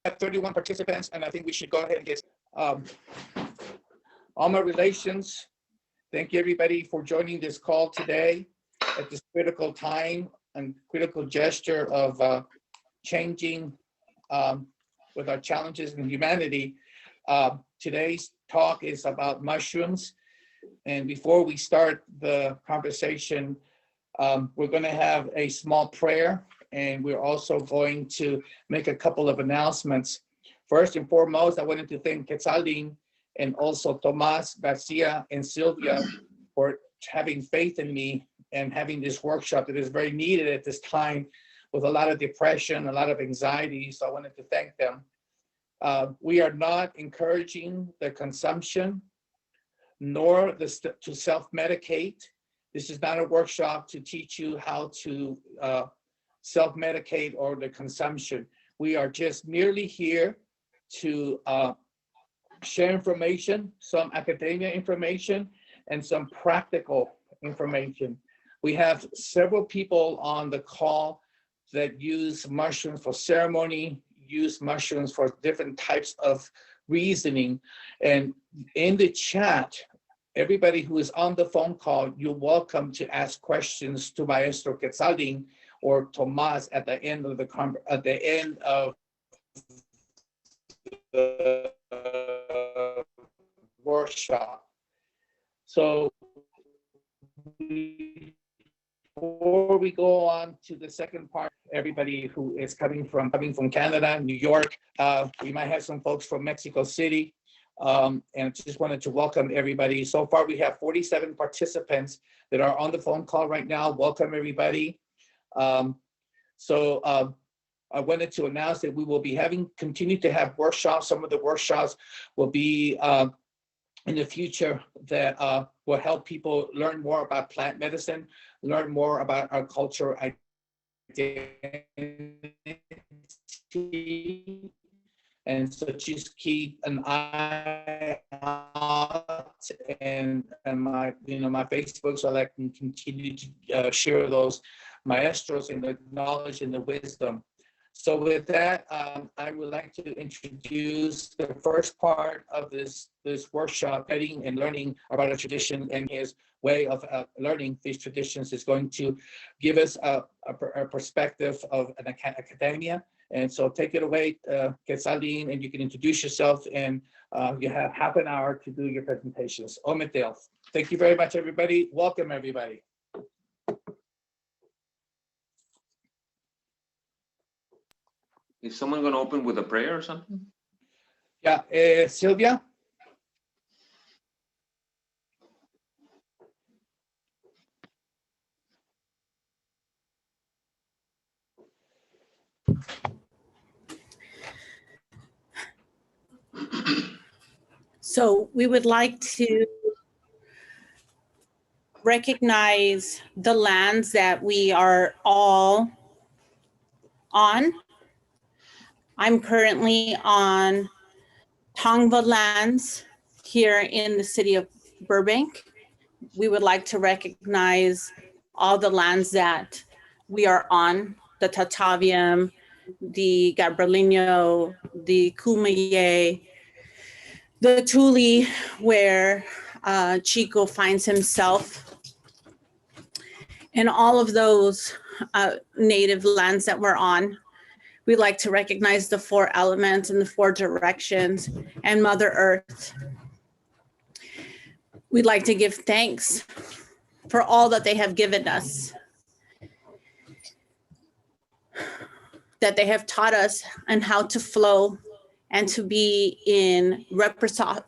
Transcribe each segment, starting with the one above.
have 31 participants, and I think we should go ahead and get all my relations. Thank you, everybody, for joining this call today at this critical time and critical gesture of changing with our challenges in humanity. Today's talk is about mushrooms. And before we start the conversation, we're going to have a small prayer, and we're also going to make a couple of announcements. First and foremost, I wanted to thank Quetzalin and also Tomas, Garcia, and Sylvia for having faith in me and having this workshop that is very needed at this time with a lot of depression, a lot of anxiety. So I wanted to thank them. We are not encouraging the consumption nor to self-medicate. This is not a workshop to teach you how to self-medicate or the consumption. We are just merely here to share information, some academia information, and some practical information. We have several people on the call that use mushrooms for ceremony, use mushrooms for different types of reasoning. And in the chat, everybody who is on the phone call, you're welcome to ask questions to Maestro Quetzalin or Tomas at the end of the workshop. So before we go on to the second part, everybody who is coming from Canada, New York, we might have some folks from Mexico City, and just wanted to welcome everybody. So far, we have 47 participants that are on the phone call right now. Welcome, everybody. I wanted to announce that we will be continue to have workshops. Some of the workshops will be in the future that will help people learn more about plant medicine, learn more about our cultural identity. And so just keep an eye out and my Facebook, so that I can continue to share those maestros and the knowledge and the wisdom. So with that, I would like to introduce the first part of this workshop. Studying and learning about a tradition and his way of learning these traditions is going to give us a perspective of an academia. And so take it away, Quetzalin, and you can introduce yourself, and you have half an hour to do your presentations. Ometel. Thank you very much, everybody. Welcome, everybody. Is someone going to open with a prayer or something? Yeah, Sylvia? So we would like to recognize the lands that we are all on. I'm currently on Tongva lands here in the city of Burbank. We would like to recognize all the lands that we are on, the Tataviam, the Gabrielino, the Kumeyaay, the Tule, where Chico finds himself, and all of those native lands that we're on. We like to recognize the 4 elements and the 4 directions and Mother Earth. We'd like to give thanks for all that they have given us, that they have taught us and how to flow and to be in reciprocity,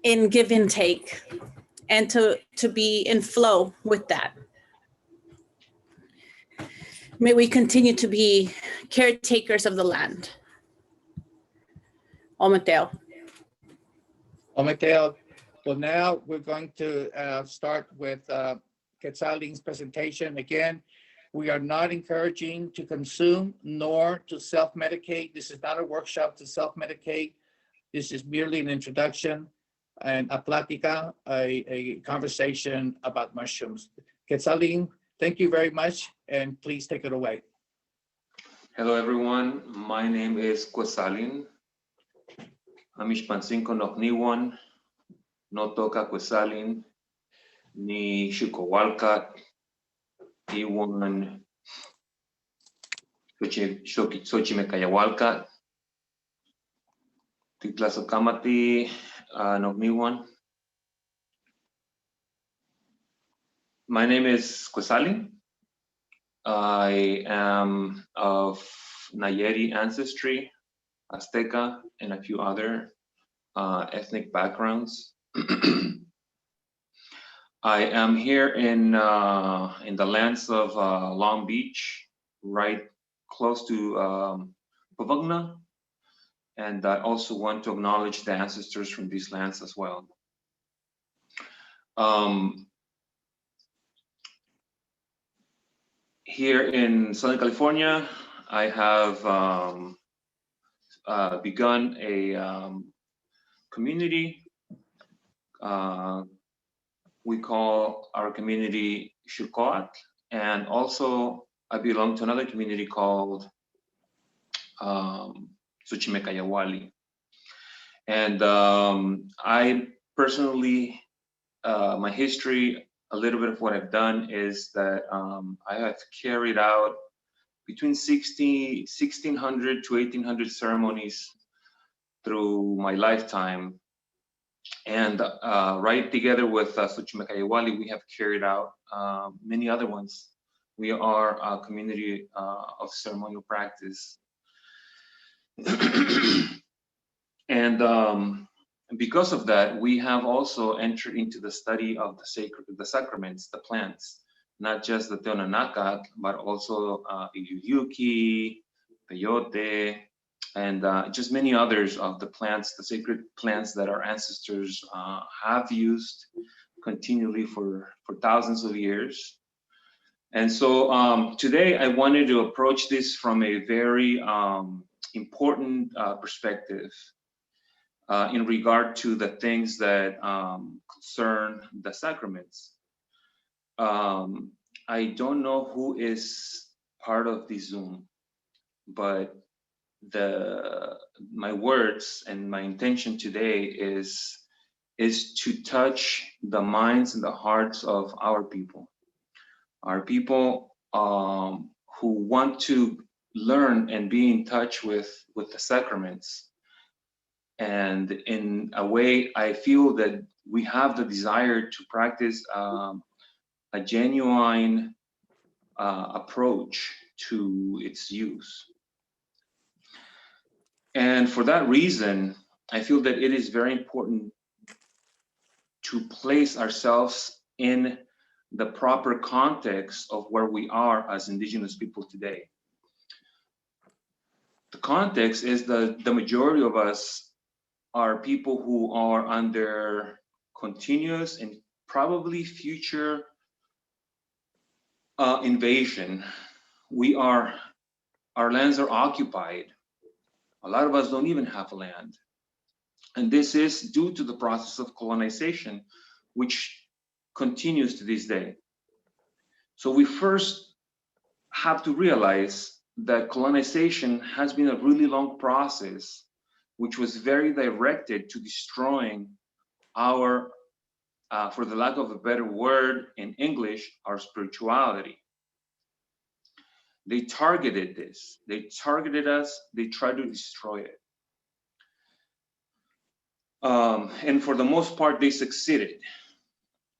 in give and take, and to be in flow with that. May we continue to be caretakers of the land. Ometel. Ometel. Well, now we're going to start with Quetzalin's presentation. Again, we are not encouraging to consume nor to self-medicate. This is not a workshop to self-medicate. This is merely an introduction and a plática, a conversation about mushrooms. Quetzalin, Thank you very much, and please take it away. Hello, everyone. My name is Kwesalin. Amishpansinko Nokniwan, no toka Kwesalin, ni Shukowalkat, Iwan Xochimecayawalkat, Titlasokamati Nokniwan. My name is Kwesalin. I am of Nayeri ancestry, Azteca, and a few other ethnic backgrounds. I am here in the lands of Long Beach, right close to Pavagna, and I also want to acknowledge the ancestors from these lands as well. Here in Southern California, I have begun a community. We call our community Xucoatl, and also I belong to another community called Xochimecayawali. And I personally, my history, a little bit of what I've done is that I have carried out between 1600 to 1800 ceremonies through my lifetime. And right together with Xochimecayawali, we have carried out many other ones. We are a community of ceremonial practice. And because of that, we have also entered into the study of the sacraments, the plants, not just the Teonanacat, but also Iyuyuki, Peyote, and just many others of the plants, the sacred plants that our ancestors have used continually for thousands of years. And so today I wanted to approach this from a very important perspective in regard to the things that concern the sacraments. I don't know who is part of the Zoom, but my words and my intention today is to touch the minds and the hearts of our people who want to learn and be in touch with the sacraments. And in a way, I feel that we have the desire to practice a genuine approach to its use. And for that reason, I feel that it is very important to place ourselves in the proper context of where we are as indigenous people today. The context is that the majority of us are people who are under continuous and probably future invasion. Our lands are occupied. A lot of us don't even have land. And this is due to the process of colonization, which continues to this day. So we first have to realize that colonization has been a really long process, which was very directed to destroying our, for the lack of a better word in English, our spirituality. They targeted this. They targeted us. They tried to destroy it. And for the most part, they succeeded.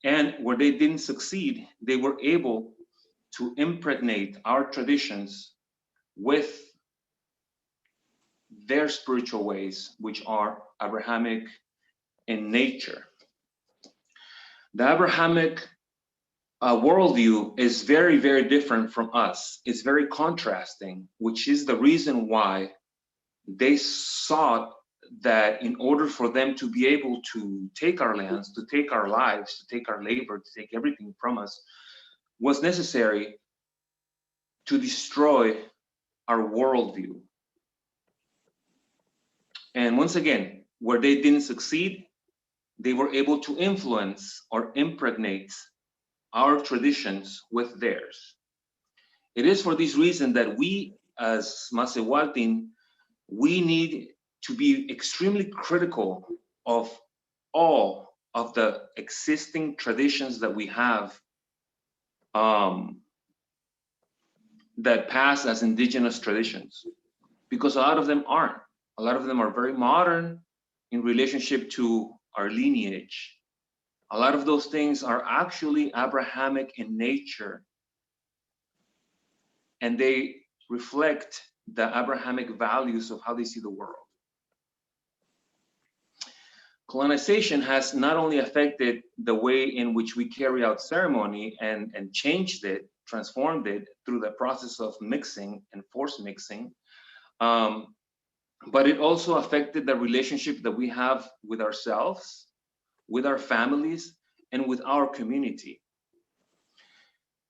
And where they didn't succeed, they were able to impregnate our traditions with their spiritual ways, which are Abrahamic in nature. The Abrahamic worldview is very, very different from us. It's very contrasting, which is the reason why they sought that in order for them to be able to take our lands, to take our lives, to take our labor, to take everything from us, was necessary to destroy our worldview. And once again, where they didn't succeed, they were able to influence or impregnate our traditions with theirs. It is for this reason that we, as Masehualtin, we need to be extremely critical of all of the existing traditions that we have that pass as indigenous traditions, because a lot of them aren't. A lot of them are very modern in relationship to our lineage. A lot of those things are actually Abrahamic in nature, and they reflect the Abrahamic values of how they see the world. Colonization has not only affected the way in which we carry out ceremony and changed it, transformed it through the process of mixing and forced mixing, but it also affected the relationship that we have with ourselves, with our families, and with our community.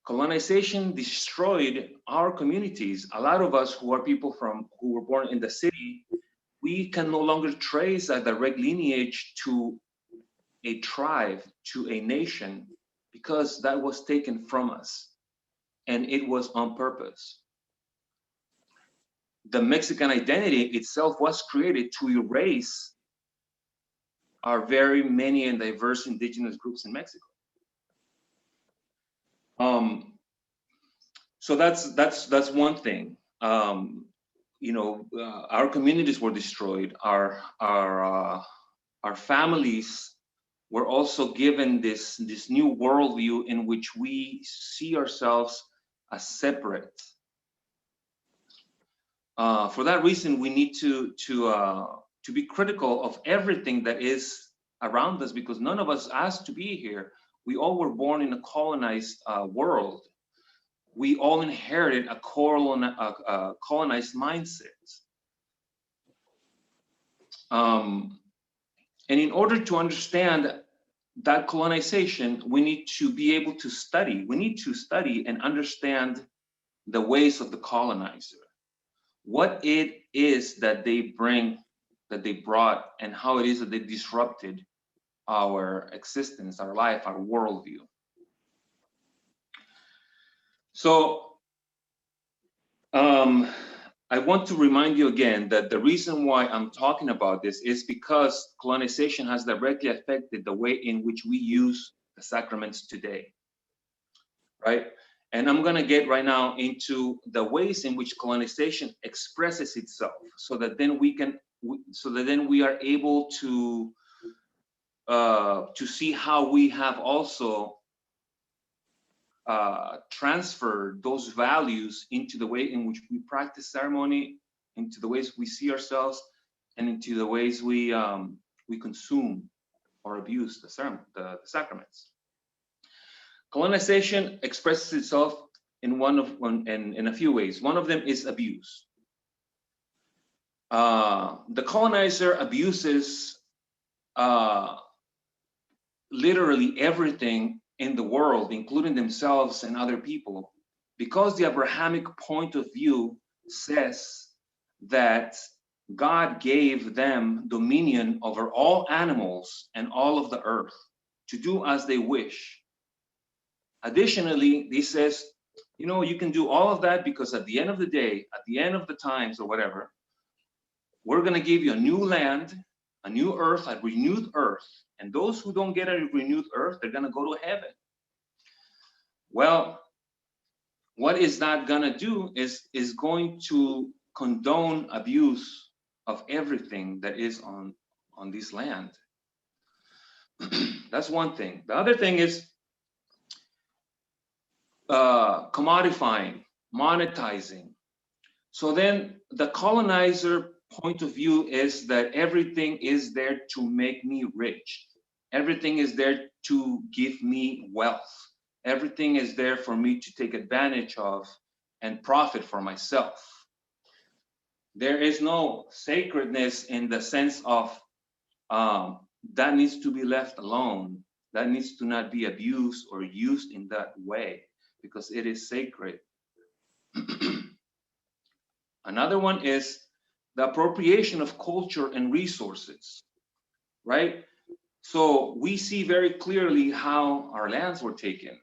Colonization destroyed our communities. A lot of us who are people who were born in the city, we can no longer trace a direct lineage to a tribe, to a nation, because that was taken from us, and it was on purpose. The Mexican identity itself was created to erase our very many and diverse indigenous groups in Mexico. So that's one thing. You know, our communities were destroyed. Our families were also given this new worldview in which we see ourselves as separate. For that reason, we need to be critical of everything that is around us, because none of us asked to be here. We all were born in a colonized world. We all inherited a colonized mindset. And in order to understand that colonization, we need to be able to study. We need to study and understand the ways of the colonizer, what it is that they brought, and how it is that they disrupted our existence, our life, our worldview. So I want to remind you again that the reason why I'm talking about this is because colonization has directly affected the way in which we use the sacraments today, right? And I'm gonna get right now into the ways in which colonization expresses itself, so that then we are able to see how we have also transfer those values into the way in which we practice ceremony, into the ways we see ourselves, and into the ways we consume or abuse the sacraments. Colonization expresses itself in a few ways. One of them is abuse. The colonizer abuses literally everything in the world, including themselves and other people, because the Abrahamic point of view says that God gave them dominion over all animals and all of the earth to do as they wish. Additionally, he says, you know, you can do all of that because at the end of the day, at the end of the times or whatever, we're going to give you a new land, a new earth, a renewed earth. And those who don't get a renewed earth, they're going to go to heaven. Well, what is that going to do is going to condone abuse of everything that is on this land. That's one thing. The other thing is commodifying, monetizing. So then the colonizer point of view is that everything is there to make me rich. Everything is there to give me wealth. Everything is there for me to take advantage of and profit for myself. There is no sacredness in the sense of that needs to be left alone. That needs to not be abused or used in that way, because it is sacred. Another one is the appropriation of culture and resources, right? So we see very clearly how our lands were taken.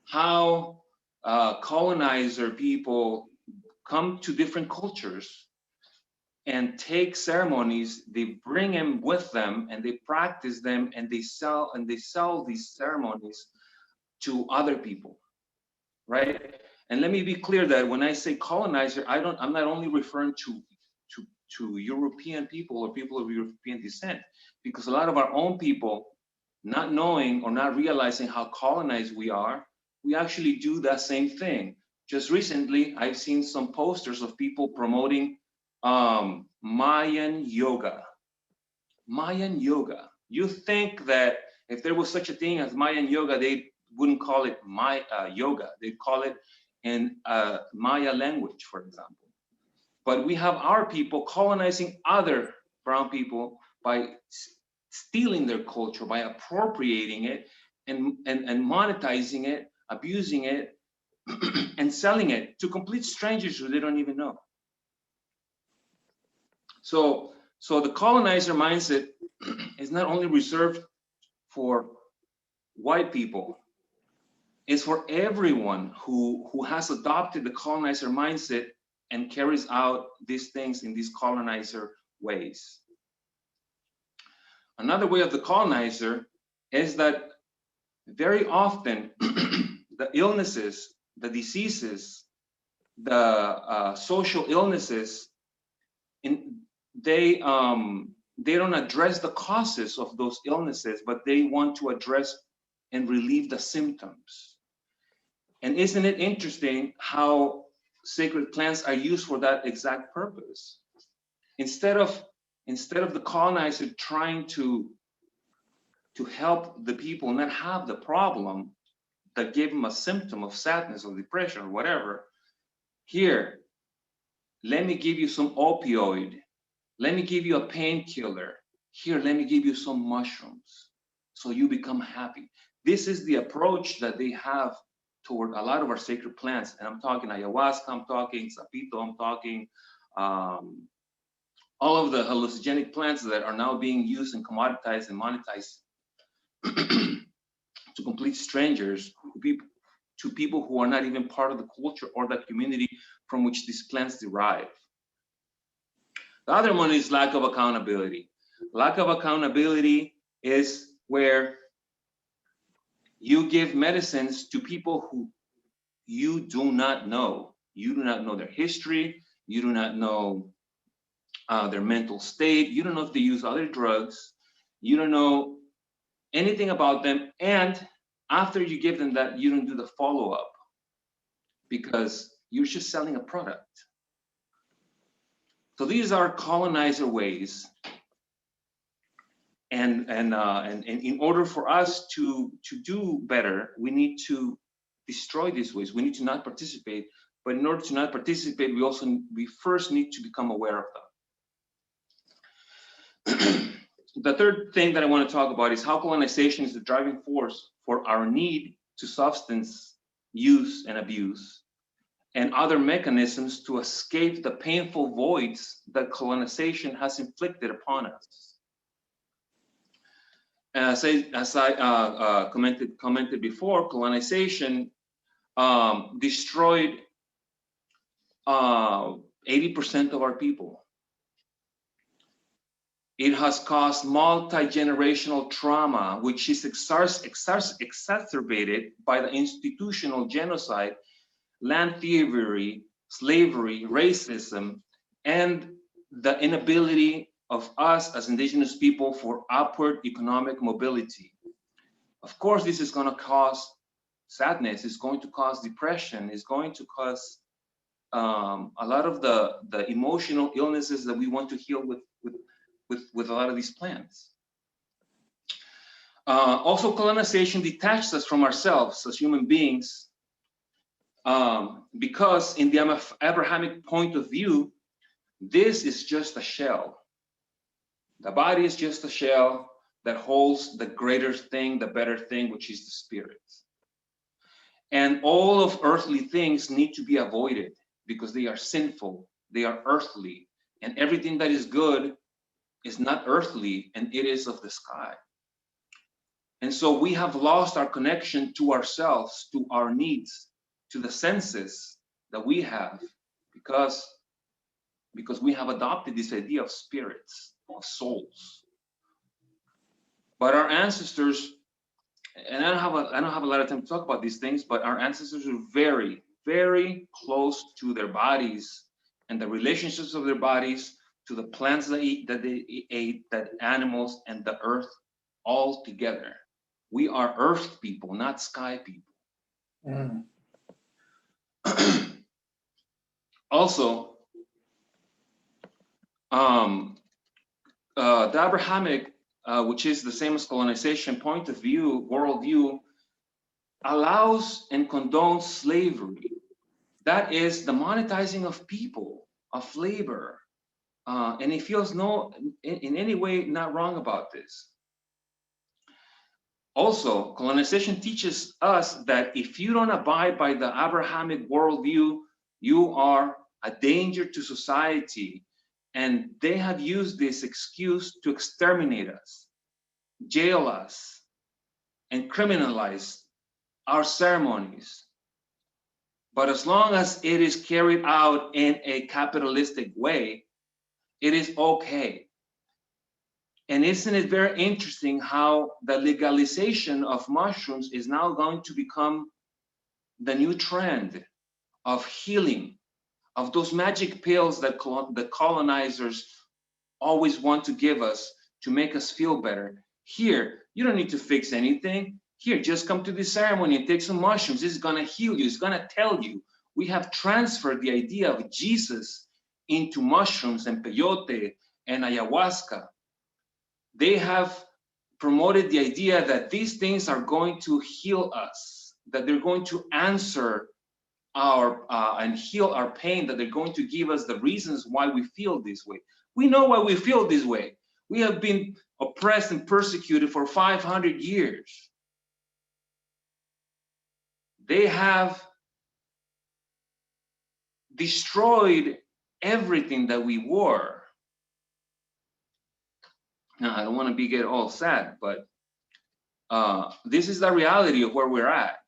how colonizer people come to different cultures and take ceremonies, they bring them with them and they practice them, and they sell these ceremonies to other people, right? And let me be clear that when I say colonizer, I'm not only referring to European people or people of European descent, because a lot of our own people, not knowing or not realizing how colonized we are, we actually do that same thing. Just recently, I've seen some posters of people promoting Mayan yoga. Mayan yoga. You think that if there was such a thing as Mayan yoga, they wouldn't call it yoga. They'd call it in Maya language, for example. But we have our people colonizing other brown people by stealing their culture, by appropriating it and monetizing it, abusing it, and selling it to complete strangers who they don't even know. So the colonizer mindset is not only reserved for white people, it's for everyone who has adopted the colonizer mindset and carries out these things in these colonizer ways. Another way of the colonizer is that very often the illnesses, the diseases, the social illnesses, they don't address the causes of those illnesses, but they want to address and relieve the symptoms. And isn't it interesting how sacred plants are used for that exact purpose? Instead of the colonizer trying to help the people not have the problem that gave them a symptom of sadness or depression or whatever, here, let me give you some opioid. Let me give you a painkiller. Here, let me give you some mushrooms so you become happy. This is the approach that they have toward a lot of our sacred plants. And I'm talking ayahuasca, I'm talking sapito, I'm talking all of the hallucinogenic plants that are now being used and commoditized and monetized to complete strangers, to people who are not even part of the culture or the community from which these plants derive. The other one is lack of accountability. Lack of accountability is where you give medicines to people who you do not know. You do not know their history. You do not know their mental state. You don't know if they use other drugs. You don't know anything about them. And after you give them that, you don't do the follow-up because you're just selling a product. So these are colonizer ways. And in order for us to do better, we need to destroy these ways. We need to not participate. But in order to not participate, we first need to become aware of them. The third thing that I want to talk about is how colonization is the driving force for our need to substance use and abuse and other mechanisms to escape the painful voids that colonization has inflicted upon us. As I commented before, colonization destroyed 80% of our people. It has caused multi-generational trauma, which is exacerbated by the institutional genocide, land thievery, slavery, racism, and the inability of us as indigenous people for upward economic mobility. Of course, this is going to cause sadness, it's going to cause depression, it's going to cause a lot of the emotional illnesses that we want to heal with a lot of these plants. Also, colonization detached us from ourselves as human beings because in the Abrahamic point of view, this is just a shell. The body is just a shell that holds the greater thing, the better thing, which is the spirit. And all of earthly things need to be avoided because they are sinful, they are earthly, and everything that is good is not earthly, and it is of the sky. And so we have lost our connection to ourselves, to our needs, to the senses that we have, because we have adopted this idea of spirits, of souls. But our ancestors, and I don't have a lot of time to talk about these things, but our ancestors were very, very close to their bodies and the relationships of their bodies to the plants that they ate, that animals and the earth all together. We are earth people, not sky people. Mm. Also, the Abrahamic, which is the same as colonization point of view, worldview, allows and condones slavery. That is the monetizing of people, of labor. And he feels in any way not wrong about this. Also, colonization teaches us that if you don't abide by the Abrahamic worldview, you are a danger to society. And they have used this excuse to exterminate us, jail us, and criminalize our ceremonies. But as long as it is carried out in a capitalistic way, it is okay. And isn't it very interesting how the legalization of mushrooms is now going to become the new trend of healing, of those magic pills that the colonizers always want to give us to make us feel better. Here, you don't need to fix anything. Here, just come to this ceremony and take some mushrooms. This is gonna heal you, it's gonna tell you. We have transferred the idea of Jesus into mushrooms and peyote and ayahuasca. They have promoted the idea that these things are going to heal us, that they're going to answer our and heal our pain, that they're going to give us the reasons why we feel this way. We know why we feel this way. We have been oppressed and persecuted for 500 years. They have destroyed everything that we were. Now, I don't want to get all sad, but this is the reality of where we're at.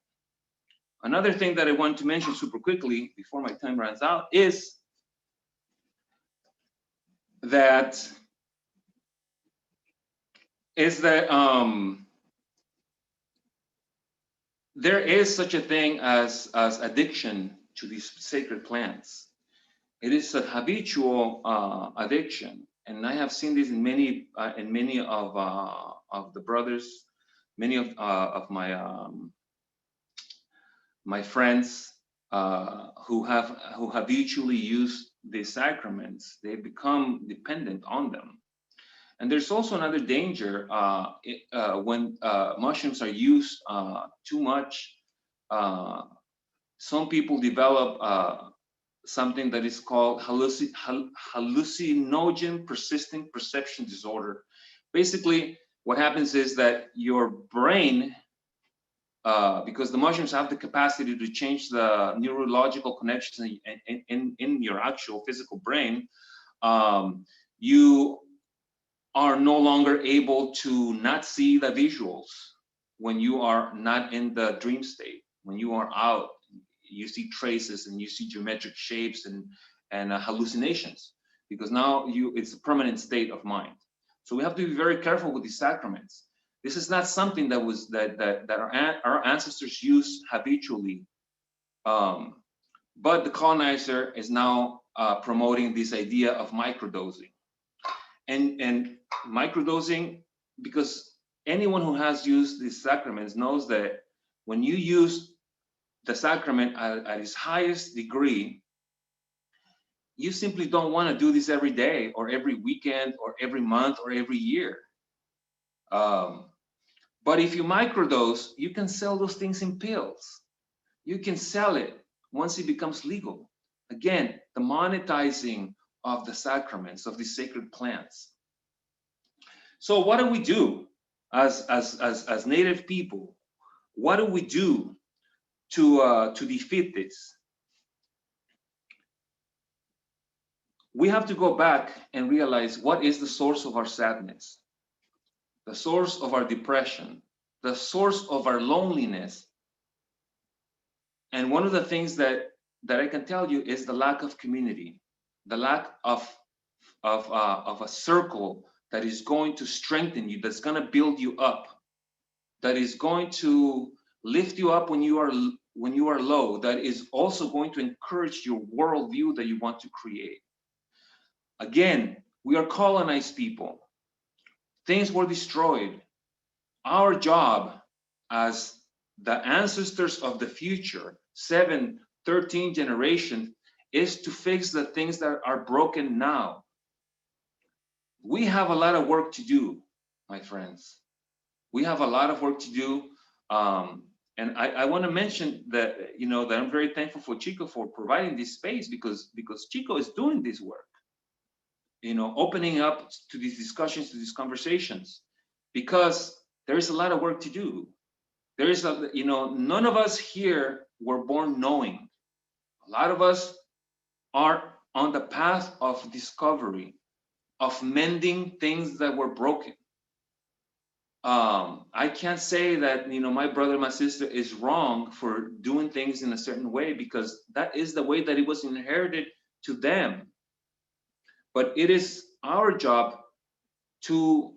Another thing that I want to mention super quickly before my time runs out is that there is such a thing as addiction to these sacred plants. It is a habitual addiction, and I have seen this in many of the brothers, many of my friends who habitually use these sacraments. They become dependent on them. And there's also another danger when mushrooms are used too much. Some people develop something that is called hallucinogen persistent perception disorder. Basically, what happens is that your brain, because the mushrooms have the capacity to change the neurological connections in your actual physical brain, you are no longer able to not see the visuals when you are not in the dream state. When you are out, you see traces and you see geometric shapes and hallucinations, because now it's a permanent state of mind. So we have to be very careful with these sacraments. This is not something that our ancestors used habitually, but the colonizer is now promoting this idea of microdosing. And microdosing, because anyone who has used these sacraments knows that when you use the sacrament at its highest degree, you simply don't want to do this every day or every weekend or every month or every year. But if you microdose, you can sell those things in pills. You can sell it once it becomes legal. Again, the monetizing of the sacraments, of these sacred plants. So what do we do as Native people? What do we do to defeat this? We have to go back and realize what is the source of our sadness, the source of our depression, the source of our loneliness. And one of the things that I can tell you is the lack of community, the lack of a circle that is going to strengthen you, that's going to build you up, that is going to lift you up when you are low, that is also going to encourage your worldview that you want to create. Again, we are colonized people. Things were destroyed. Our job as the ancestors of the future, 7, 13 generations, is to fix the things that are broken now. We have a lot of work to do, my friends. We have a lot of work to do. And I want to mention that, that I'm very thankful for Chico for providing this space, because Chico is doing this work, opening up to these discussions, to these conversations, because there is a lot of work to do. There is none of us here were born knowing. A lot of us are on the path of discovery, of mending things that were broken. I can't say that, my brother, my sister is wrong for doing things in a certain way, because that is the way that it was inherited to them. But it is our job to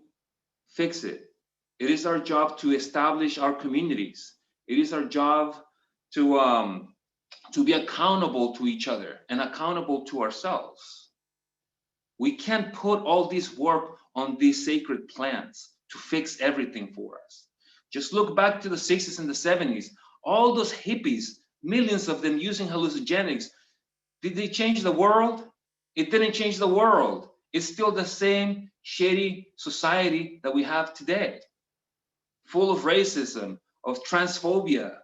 fix it. It is our job to establish our communities. It is our job to be accountable to each other and accountable to ourselves. We can't put all this work on these sacred plants to fix everything for us. Just look back to the 60s and the 70s. All those hippies, millions of them using hallucinogenics. Did they change the world? It didn't change the world. It's still the same shady society that we have today, full of racism, of transphobia,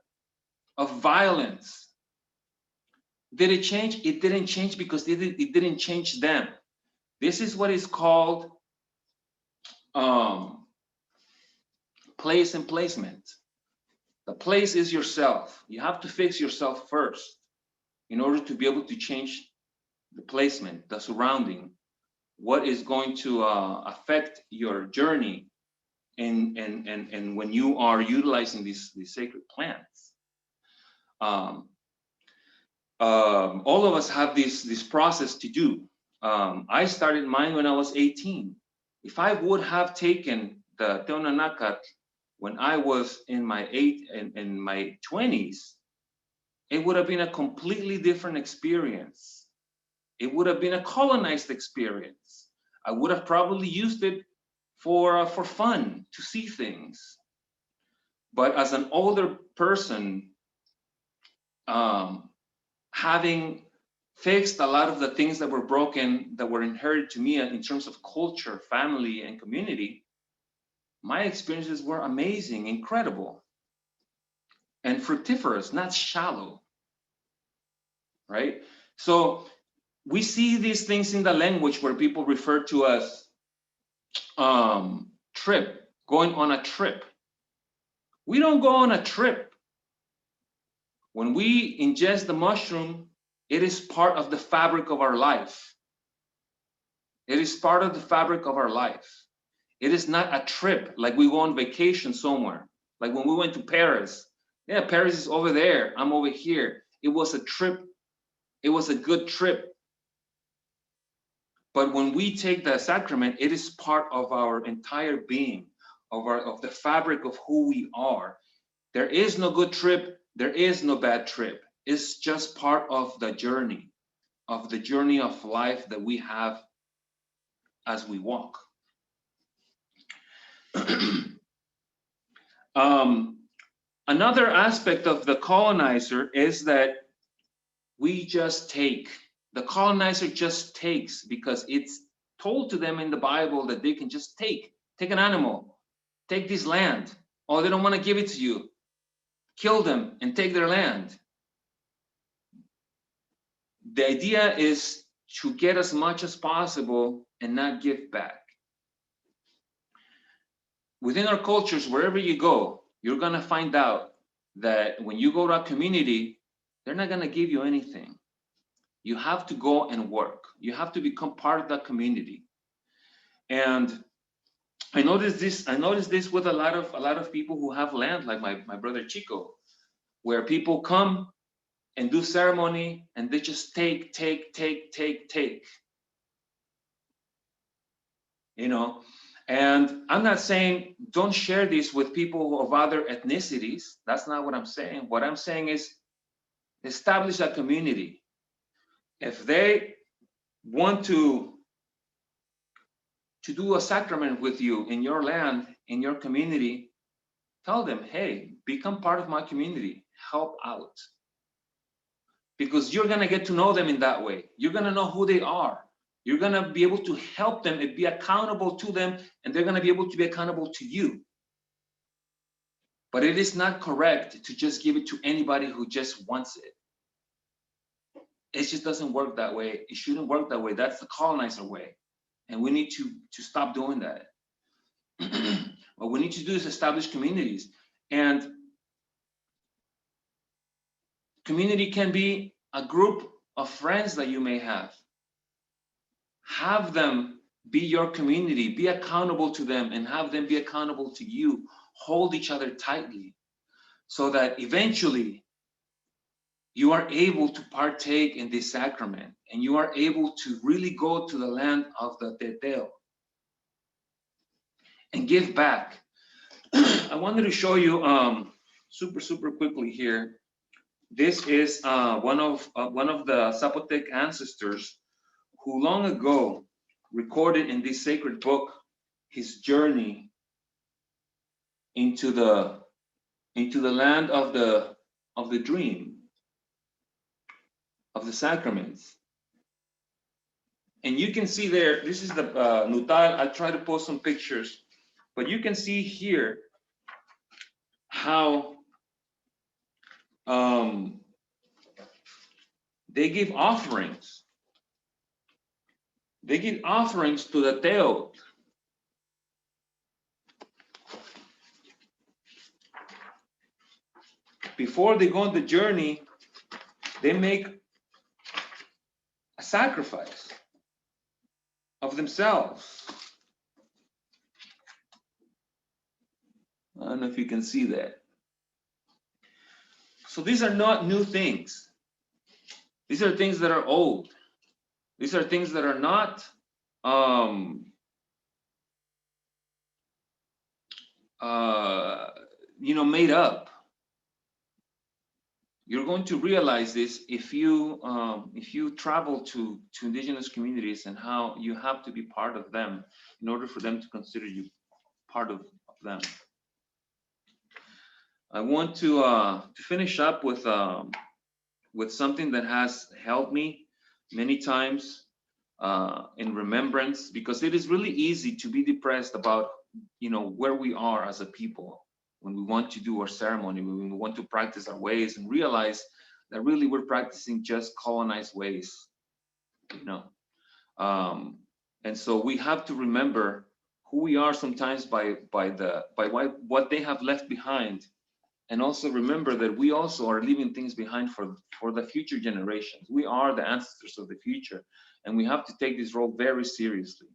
of violence. Did it change? It didn't change because it didn't change them. This is what is called place and placement. The place is yourself. You have to fix yourself first in order to be able to change the placement, the surrounding, what is going to affect your journey and when you are utilizing these sacred plants. All of us have this process to do. I started mine when I was 18. If I would have taken the Teonanacat when I was in my 20s, it would have been a completely different experience. It would have been a colonized experience. I would have probably used it for fun, to see things. But as an older person, having fixed a lot of the things that were broken, that were inherited to me in terms of culture, family, and community, my experiences were amazing, incredible, and fructiferous, not shallow, right? So we see these things in the language where people refer to as trip, going on a trip. We don't go on a trip. When we ingest the mushroom, it is part of the fabric of our life. It is part of the fabric of our life. It is not a trip like we go on vacation somewhere. Like when we went to Paris. Yeah, Paris is over there. I'm over here. It was a trip. It was a good trip. But when we take the sacrament, it is part of our entire being, of the fabric of who we are. There is no good trip. There is no bad trip. It's just part of the journey of life that we have as we walk. Another aspect of the colonizer is that we just take. The colonizer just takes because it's told to them in the Bible that they can just take an animal, take this land. Oh, they don't want to give it to you. Kill them and take their land. The idea is to get as much as possible and not give back. Within our cultures, wherever you go, you're going to find out that when you go to a community, they're not going to give you anything. You have to go and work. You have to become part of that community. And I noticed this with a lot of people who have land, like my brother Chico, where people come and do ceremony and they just take, you know. And I'm not saying don't share this with people of other ethnicities. That's not what I'm saying. What I'm saying is establish a community. If they want to do a sacrament with you in your land, in your community, tell them, hey, become part of my community, help out. Because you're gonna get to know them in that way. You're gonna know who they are. You're gonna be able to help them and be accountable to them, and they're gonna be able to be accountable to you. But it is not correct to just give it to anybody who just wants it. It just doesn't work that way. It shouldn't work that way. That's the colonizer way. And we need to stop doing that. What we need to do is establish communities. And community can be a group of friends that you may have. Have them be your community, be accountable to them, and have them be accountable to you. Hold each other tightly so that eventually you are able to partake in this sacrament and you are able to really go to the land of the Teteo and give back. I wanted to show you super quickly here. This is one of the Zapotec ancestors who long ago recorded in this sacred book his journey into the land of the dream, of the sacraments. And you can see there, this is the Nutal. I'll try to post some pictures, but you can see here how they give offerings. They give offerings to the Teo. Before they go on the journey, they make a sacrifice of themselves. I don't know if you can see that. So these are not new things. These are things that are old. These are things that are not made up. You're going to realize this if you travel to indigenous communities, and how you have to be part of them in order for them to consider you part of them. I want to finish up with something that has helped me many times in remembrance, because it is really easy to be depressed about where we are as a people when we want to do our ceremony, when we want to practice our ways, and realize that really we're practicing just colonized ways, and so we have to remember who we are sometimes by what they have left behind, and also remember that we also are leaving things behind for the future generations. We are the ancestors of the future, and we have to take this role very seriously.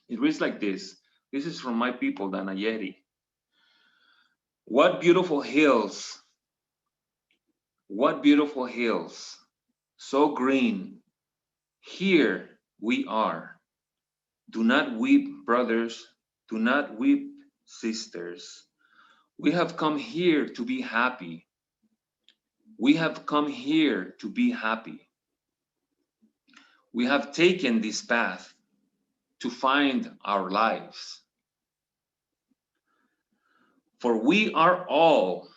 It reads like this. This is from my people, the Nayeri. What beautiful hills, so green. Here we are. Do not weep, brothers. Do not weep, sisters. We have come here to be happy. We have come here to be happy. We have taken this path to find our lives. For we are all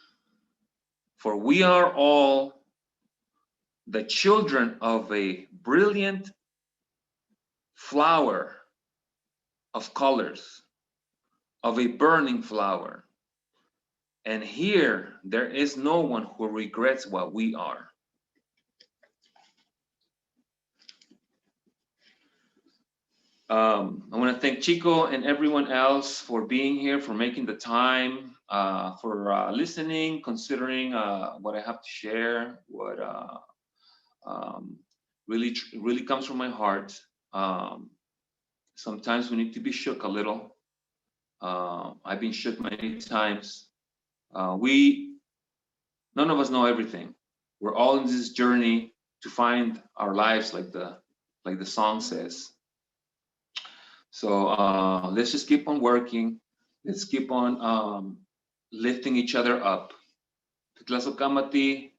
the children of a brilliant flower of colors, of a burning flower. And here there is no one who regrets what we are. I want to thank Chico and everyone else for being here, for making the time, for listening, considering what I have to share, what really comes from my heart. Sometimes we need to be shook a little I've been shook many times. None of us know everything. We're all in this journey to find our lives, like the song says. So let's just keep on working. Let's keep on lifting each other up. Tlazokamati.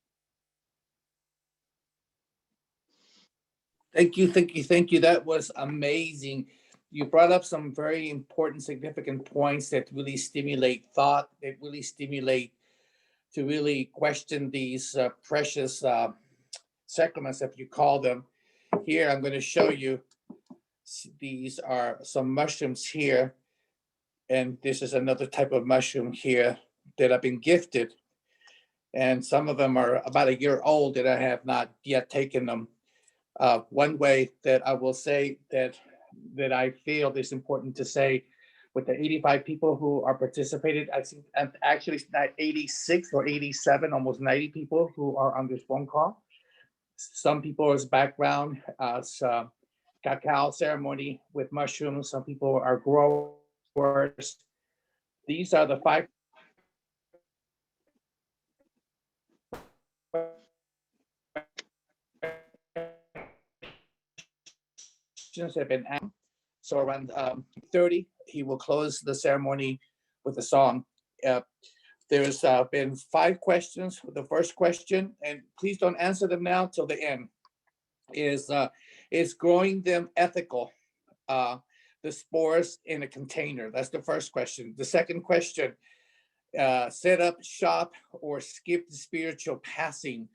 Thank you, thank you, thank you. That was amazing. You brought up some very important, significant points that really stimulate thought, that really stimulate to really question these precious sacraments, if you call them. Here, I'm going to show you. These are some mushrooms here, and this is another type of mushroom here that I've been gifted. And some of them are about a year old that I have not yet taken them. One way that I will say that I feel is important to say, with the 85 people who are participated, I think actually it's not 86 or 87, almost 90 people who are on this phone call. Some people's background as cacao ceremony with mushrooms. Some people are growers. These are the 5 questions that have been asked. So around 30, he will close the ceremony with a song. There's been 5 questions. The first question, and please don't answer them now till the end, is growing them ethical? The spores in a container. That's the first question. The second question, set up shop or skip the spiritual passing.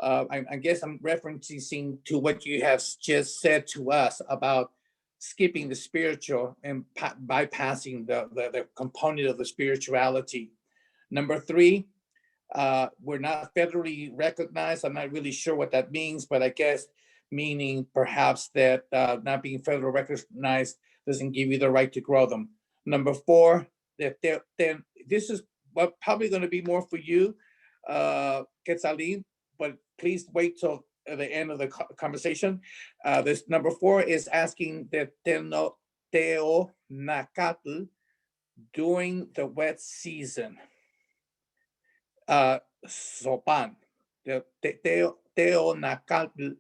I guess I'm referencing to what you have just said to us about skipping the spiritual and bypassing the component of the spirituality. Number 3, we're not federally recognized. I'm not really sure what that means, but I guess meaning perhaps that not being federally recognized doesn't give you the right to grow them. Number 4, that then this is probably going to be more for you, Quetzalin, but please wait till the end of the conversation. This number 4 is asking that Teonacatl during the wet season. Sopan, the Teonacatl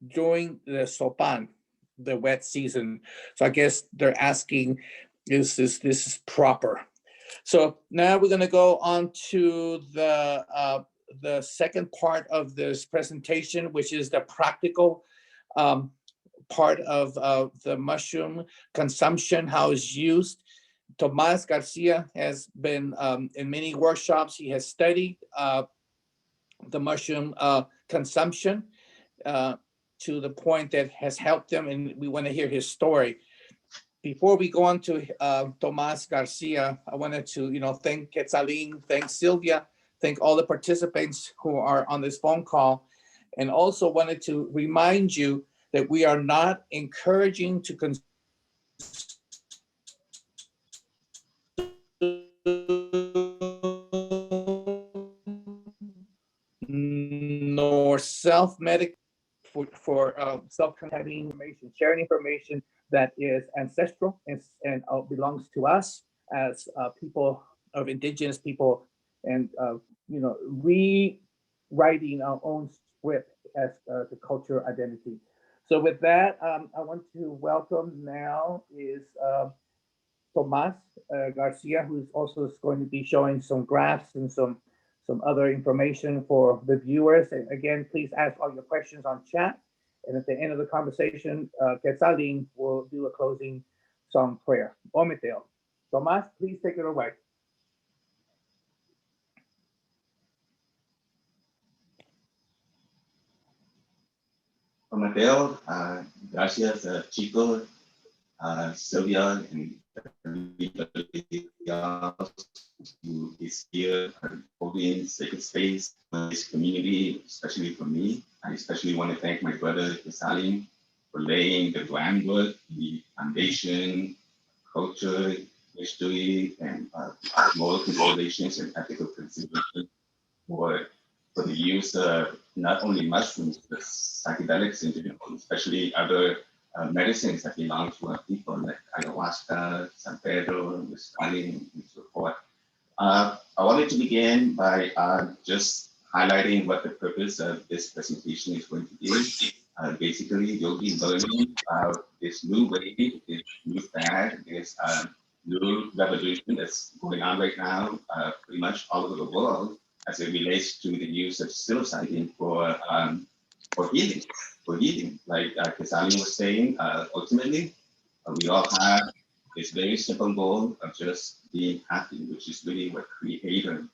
during the Sopan, the wet season. So I guess they're asking, is this is proper? So now we're going to go on to the second part of this presentation, which is the practical part of the mushroom consumption, how it's used. Tomas Garcia has been in many workshops. He has studied the mushroom consumption to the point that has helped him, and we want to hear his story. Before we go on to Tomas Garcia, I wanted to, thank Quetzalin, thank Sylvia, thank all the participants who are on this phone call, and also wanted to remind you that we are not encouraging to consume nor self-medicate for self-having information, sharing information that is ancestral and belongs to us as people of indigenous people, and rewriting our own script as the cultural identity. So with that, I want to welcome now is Tomas Garcia, who's also going to be showing some graphs and some other information for the viewers. And again, please ask all your questions on chat. And at the end of the conversation, Quetzalin will do a closing song prayer. Ometeo. Tomas, please take it away. Mateo, gracias Chico, Sylvia, and everybody else who is here holding sacred space in this community, especially for me. I especially want to thank my brother Quetzalin for laying the groundwork, the foundation, culture, history, and moral considerations and ethical considerations for the use of not only mushrooms, but psychedelics in general, especially other medicines that belong to our people, like ayahuasca, San Pedro, mescaline, and so forth. I wanted to begin by just highlighting what the purpose of this presentation is going to be. Basically, you'll be learning about this new wave, this new fad, this new revolution that's going on right now, pretty much all over the world, as it relates to the use of psilocybin for healing. For healing, like Kasami was saying, ultimately, we all have this very simple goal of just being happy, which is really what Creator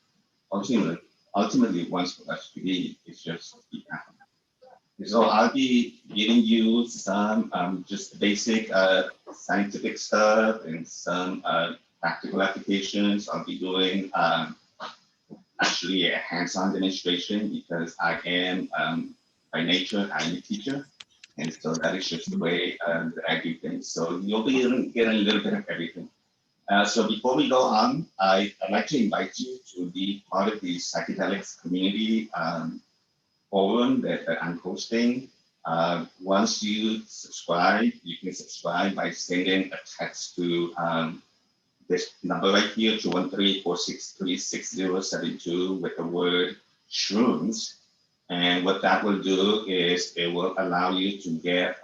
ultimately wants for us to be, is just to be happy. So I'll be giving you some just basic scientific stuff and some practical applications. I'll be doing actually a hands-on demonstration because I am, by nature, I'm a teacher. And so that is just the way that I do things. So you'll be getting a little bit of everything. So before we go on, I'd like to invite you to be part of the psychedelics community forum that I'm hosting. Once you subscribe, you can subscribe by sending a text to this number right here, 213-463-6072 with the word shrooms. And what that will do is it will allow you to get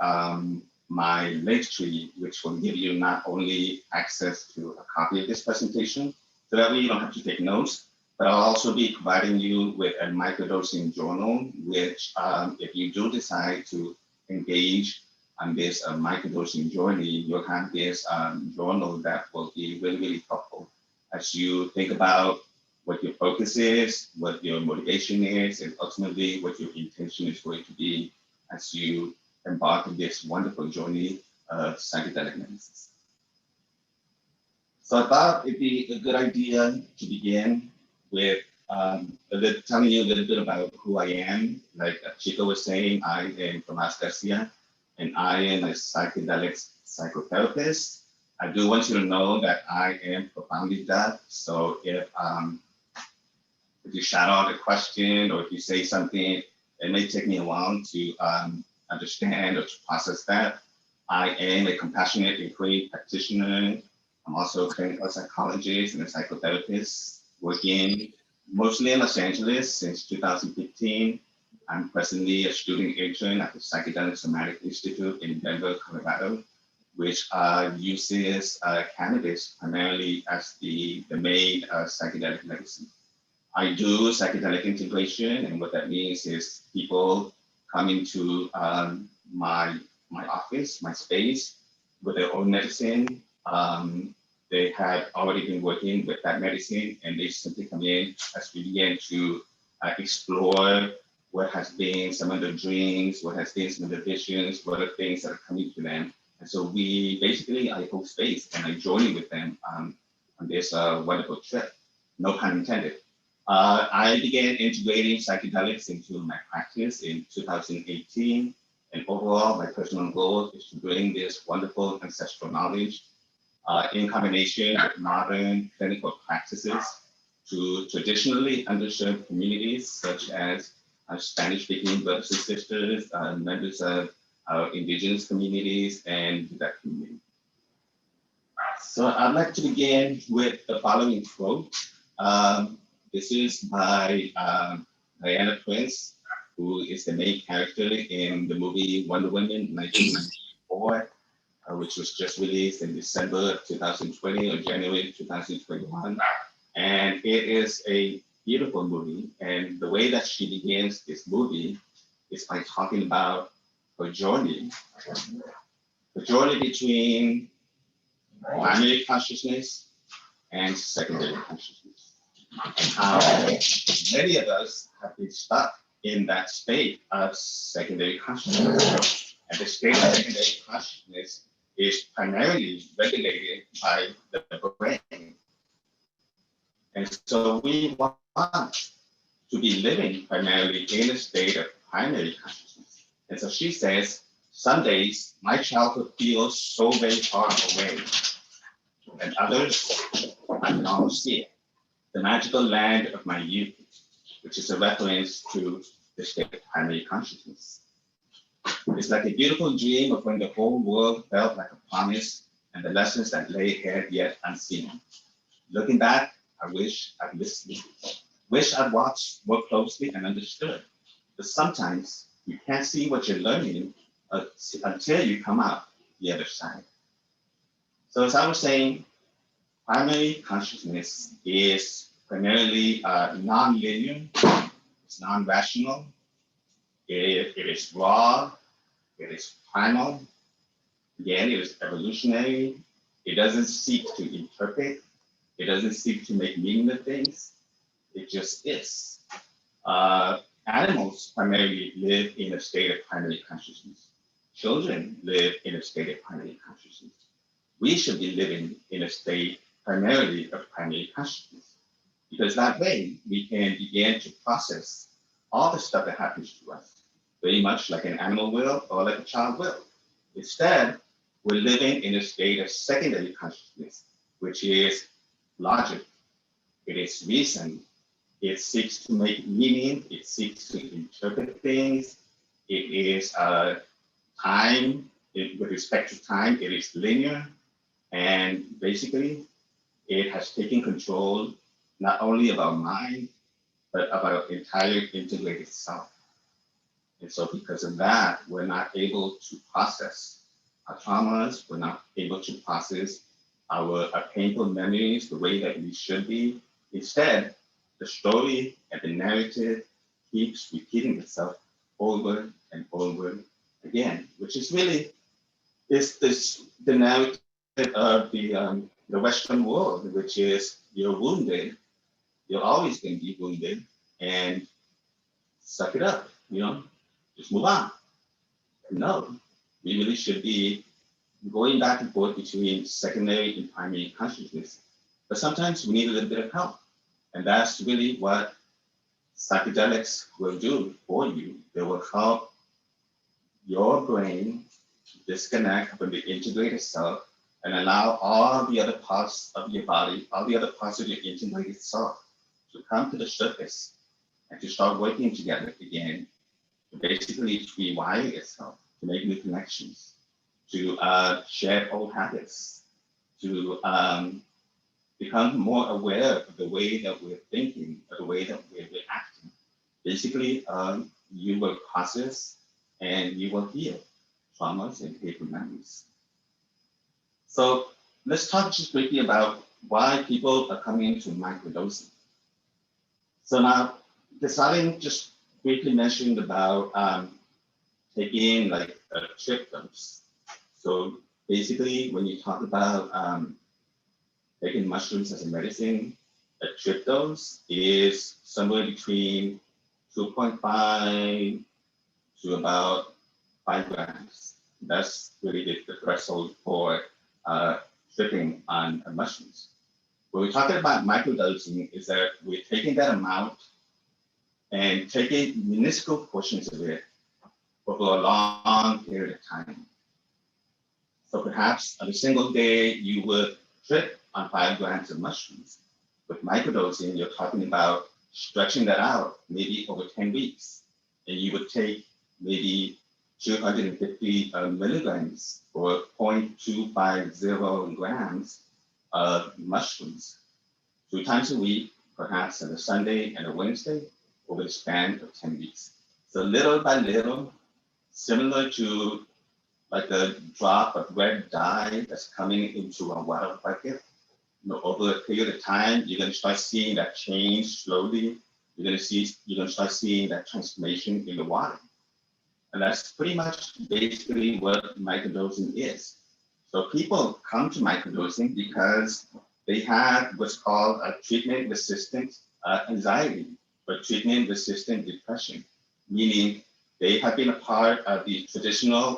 my link tree, which will give you not only access to a copy of this presentation, so that way you don't have to take notes, but I'll also be providing you with a microdosing journal, which if you do decide to engage on this microdosing journey, you'll have this journal that will be really, really helpful as you think about what your focus is, what your motivation is, and ultimately what your intention is going to be as you embark on this wonderful journey of psychedelic medicine. So I thought it'd be a good idea to begin with telling you a little bit about who I am. Like Chico was saying, I am Tomas Garcia, and I am a psychedelic psychotherapist. I do want you to know that I am profoundly deaf. So if you shout out a question or if you say something, it may take me a while to understand or to process that. I am a compassionate inquiry practitioner. I'm also a clinical psychologist and a psychotherapist working mostly in Los Angeles since 2015. I'm presently a student intern at the Psychedelic Somatic Institute in Denver, Colorado, which uses cannabis primarily as the main psychedelic medicine. I do psychedelic integration, and what that means is people come into my office, my space, with their own medicine. They had already been working with that medicine, and they simply come in as we begin to explore what has been some of their dreams, what has been some of their visions, what are things that are coming to them. And so I hold space and I journey with them on this wonderful trip, no pun intended. I began integrating psychedelics into my practice in 2018. And overall, my personal goal is to bring this wonderful ancestral knowledge in combination with modern clinical practices to traditionally underserved communities, such as Spanish-speaking brothers and sisters, members of indigenous communities, and that community. So I'd like to begin with the following quote. This is by Diana Prince, who is the main character in the movie Wonder Woman 1994, which was just released in December of 2020 or January 2021. And it is a beautiful movie. And the way that she begins this movie is by talking about her journey between primary consciousness and secondary consciousness. And how many of us have been stuck in that state of secondary consciousness. And the state of secondary consciousness is primarily regulated by the brain. And so we want to be living primarily in a state of primary consciousness. And so she says, some days my childhood feels so very far away, and others I can almost see it. The magical land of my youth, which is a reference to the state of primary consciousness. It's like a beautiful dream of when the whole world felt like a promise and the lessons that lay ahead yet unseen. Looking back, I wish I'd listened, wish I'd watched more closely and understood. But sometimes you can't see what you're learning until you come out the other side. So as I was saying, primary consciousness is primarily non-linear, it's non-rational, it is raw, it is primal, again, it is evolutionary, it doesn't seek to interpret, it doesn't seek to make meaning of things, it just is. Animals primarily live in a state of primary consciousness. Children live in a state of primary consciousness. We should be living in a state primarily of primary consciousness, because that way we can begin to process all the stuff that happens to us, very much like an animal will or like a child will. Instead, we're living in a state of secondary consciousness, which is logic, it is reason, it seeks to make meaning, it seeks to interpret things, it is time, with respect to time, it is linear, and basically, it has taken control not only of our mind, but of our entire integrated self. And so because of that, we're not able to process our traumas, we're not able to process our painful memories the way that we should be. Instead, the story and the narrative keeps repeating itself over and over again, which is really the narrative of the Western world, which is you're wounded, you're always going to be wounded, and suck it up, just move on. No, we really should be going back and forth between secondary and primary consciousness. But sometimes we need a little bit of help. And that's really what psychedelics will do for you. They will help your brain to disconnect from the integrated self and allow all the other parts of your body, all the other parts of your integrated self to come to the surface and to start working together again, to basically rewire itself, to make new connections, to shed old habits, to become more aware of the way that we're thinking, of the way that we're reacting. Basically, you will process and you will heal traumas and painful memories. So let's talk just briefly about why people are coming into microdosing. So now, Desalegn just briefly mentioned about taking like a trip dose. So basically, when you talk about taking mushrooms as a medicine, a trip dose is somewhere between 2.5 to about 5 grams. That's really the threshold for tripping on mushrooms. When we're talking about microdosing, is that we're taking that amount and taking minuscule portions of it over a long period of time. So perhaps on a single day, you would trip on 5 grams of mushrooms. With microdosing, you're talking about stretching that out maybe over 10 weeks. And you would take maybe 250 milligrams or 0.250 grams of mushrooms 2 times a week, perhaps on a Sunday and a Wednesday, over the span of 10 weeks. So little by little, similar to like a drop of red dye that's coming into a water bucket, over a period of time, you're going to start seeing that change slowly. You're going to start seeing that transformation in the water. And that's pretty much basically what microdosing is. So people come to microdosing because they have what's called a treatment-resistant anxiety or treatment-resistant depression, meaning they have been a part of the traditional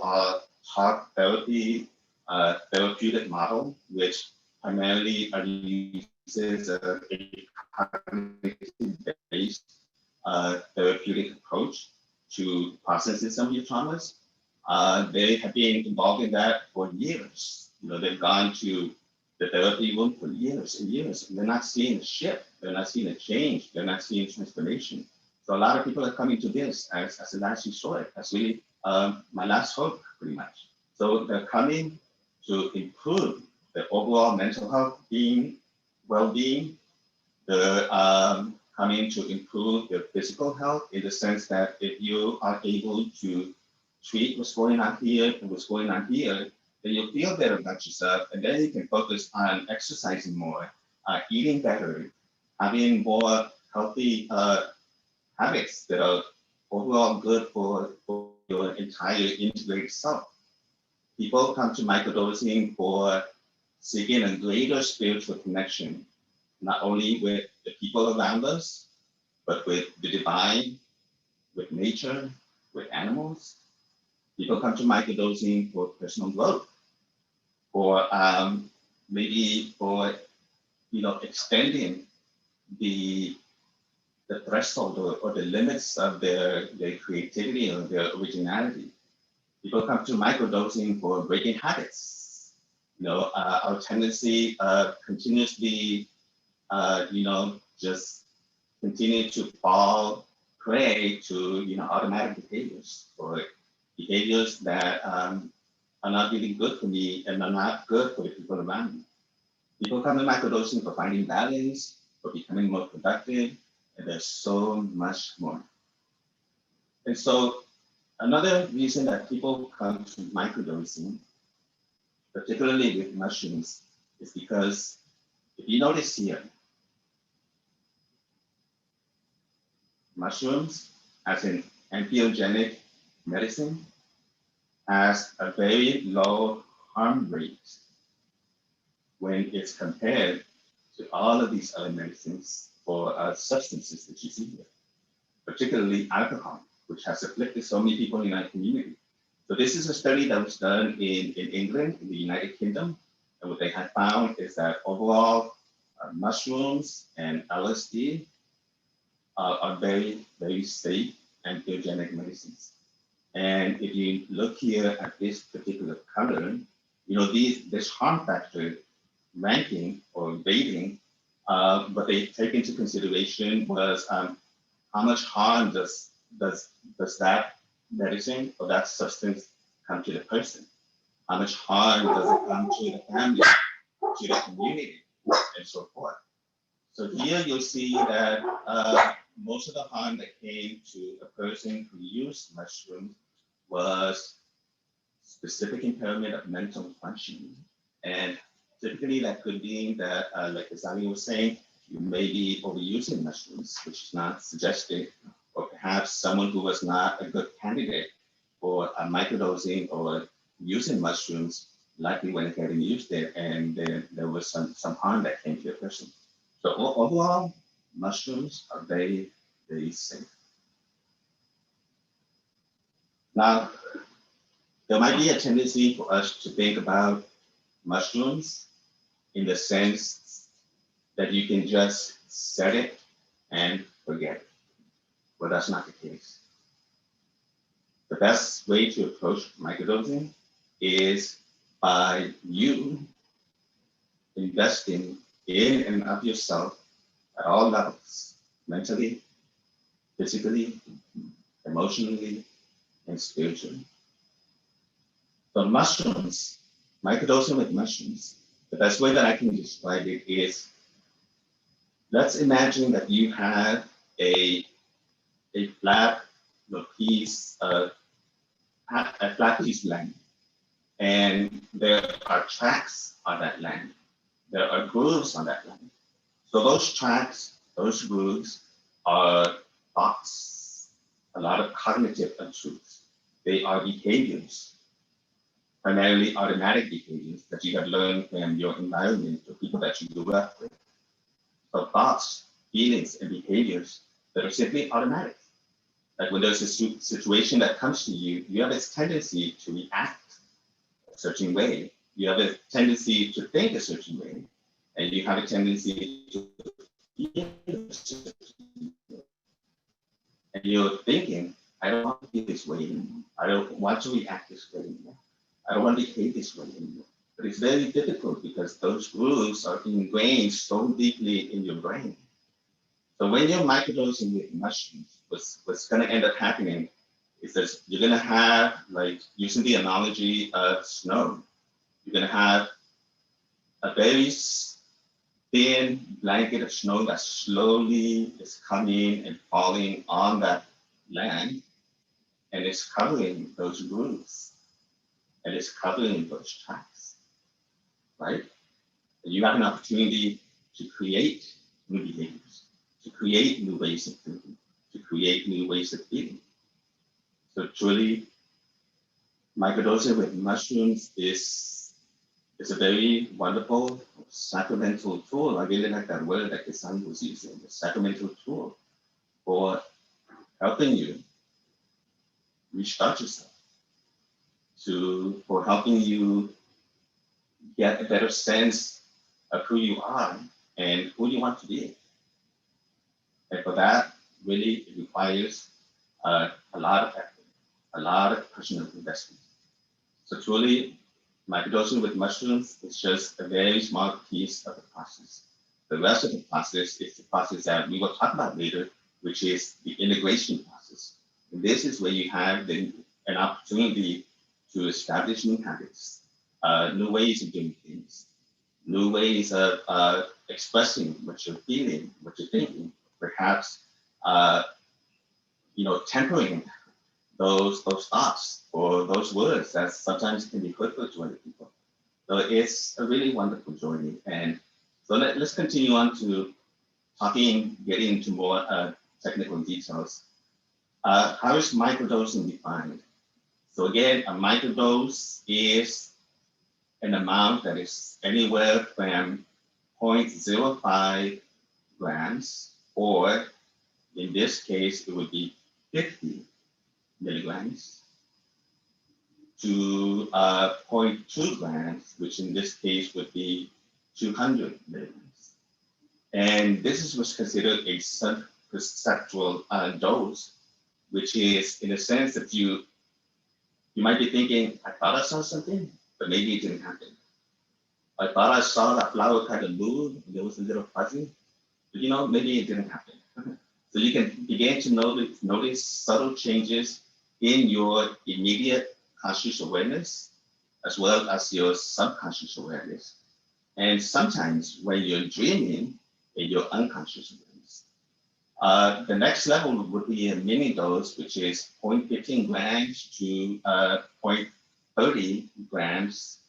talk therapy therapeutic model, which primarily uses a cognitive-based therapeutic approach to processing some of your traumas. They have been involved in that for years. They've gone to the therapy room for years and years, and they're not seeing a shift. They're not seeing a change. They're not seeing transformation. So a lot of people are coming to this as a last resort, as really my last hope, pretty much. So they're coming to improve the overall mental health, well-being. They're coming to improve your physical health in the sense that if you are able to treat what's going on here and what's going on here, then you'll feel better about yourself, and then you can focus on exercising more, eating better, having more healthy habits that are overall good for your entire integrated self. People come to microdosing for seeking a greater spiritual connection, not only with the people around us, but with the divine, with nature, with animals. People come to microdosing for personal growth, for maybe for extending the threshold or the limits of their creativity or their originality. People come to microdosing for breaking habits. Our tendency continuously, just continue to fall prey to, automatic behaviors or behaviors that are not really good for me and are not good for the people around me. People come to microdosing for finding balance, for becoming more productive, and there's so much more. And so another reason that people come to microdosing, particularly with mushrooms, is because if you notice here, mushrooms as an entheogenic medicine has a very low harm rate when it's compared to all of these other medicines or substances that you see here, particularly alcohol, which has afflicted so many people in our community. So this is a study that was done in England, in the United Kingdom, and what they had found is that overall mushrooms and LSD are very, very safe and entheogenic medicines. And if you look here at this particular color, this harm factor ranking or rating, what they take into consideration was how much harm does that medicine or that substance come to the person? How much harm does it come to the family, to the community, and so forth? So here you'll see that most of the harm that came to a person who used mushrooms was specific impairment of mental functioning. And typically that could be that, like Azali was saying, you may be overusing mushrooms, which is not suggested, or perhaps someone who was not a good candidate for microdosing or using mushrooms likely went ahead and used it, and there was some harm that came to a person. So overall, mushrooms are very, very safe. Now, there might be a tendency for us to think about mushrooms in the sense that you can just set it and forget it. But that's not the case. The best way to approach microdosing is by you investing in and of yourself at all levels, mentally, physically, emotionally, and spiritually. So mushrooms, microdosing with mushrooms, the best way that I can describe it is, let's imagine that you have a flat piece of land, and there are tracks on that land. There are grooves on that land. So those tracks, those grooves are thoughts, a lot of cognitive truths. They are behaviors, primarily automatic behaviors that you have learned from your environment or people that you grew up with. So thoughts, feelings, and behaviors that are simply automatic. Like when there's a situation that comes to you, you have this tendency to react a certain way. You have a tendency to think a certain way, and you have a tendency to feel a certain way. And you're thinking, I don't want to feel this way anymore. I don't want to react this way anymore. I don't want to behave this way anymore. But it's very difficult because those grooves are ingrained so deeply in your brain. So when you're microdosing with mushrooms, what's going to end up happening is that you're going to have, like, using the analogy of snow, you're going to have a very thin blanket of snow that slowly is coming and falling on that land, and it's covering those roofs, and it's covering those tracks, right? And you have an opportunity to create new behaviors, to create new ways of thinking, to create new ways of eating. So truly, microdosing with mushrooms is a very wonderful sacramental tool. I really like that word that the son was using, the sacramental tool for helping you restart yourself, for helping you get a better sense of who you are and who you want to be. And for that, really, it requires a lot of effort, a lot of personal investment. So truly, microdosing with mushrooms is just a very small piece of the process. The rest of the process is the process that we will talk about later, which is the integration process. And this is where you have an opportunity to establish new habits, new ways of doing things, new ways of expressing what you're feeling, what you're thinking, perhaps tempering those thoughts or those words that sometimes can be hurtful to other people. So it's a really wonderful journey. And so let's continue on to getting into more technical details. How is microdosing defined? So again, a microdose is an amount that is anywhere from 0.05 grams, or in this case, it would be 50 milligrams, to 0.2 grams, which in this case would be 200 milligrams. And this is what's considered a sub-perceptual dose, which is, in a sense, that you might be thinking, I thought I saw something, but maybe it didn't happen. I thought I saw that flower kind of move, and there was a little fuzzy, but maybe it didn't happen. So you can begin to notice subtle changes in your immediate conscious awareness, as well as your subconscious awareness. And sometimes when you're dreaming, in your unconscious awareness. The next level would be a mini dose, which is 0.15 grams to 0.30 grams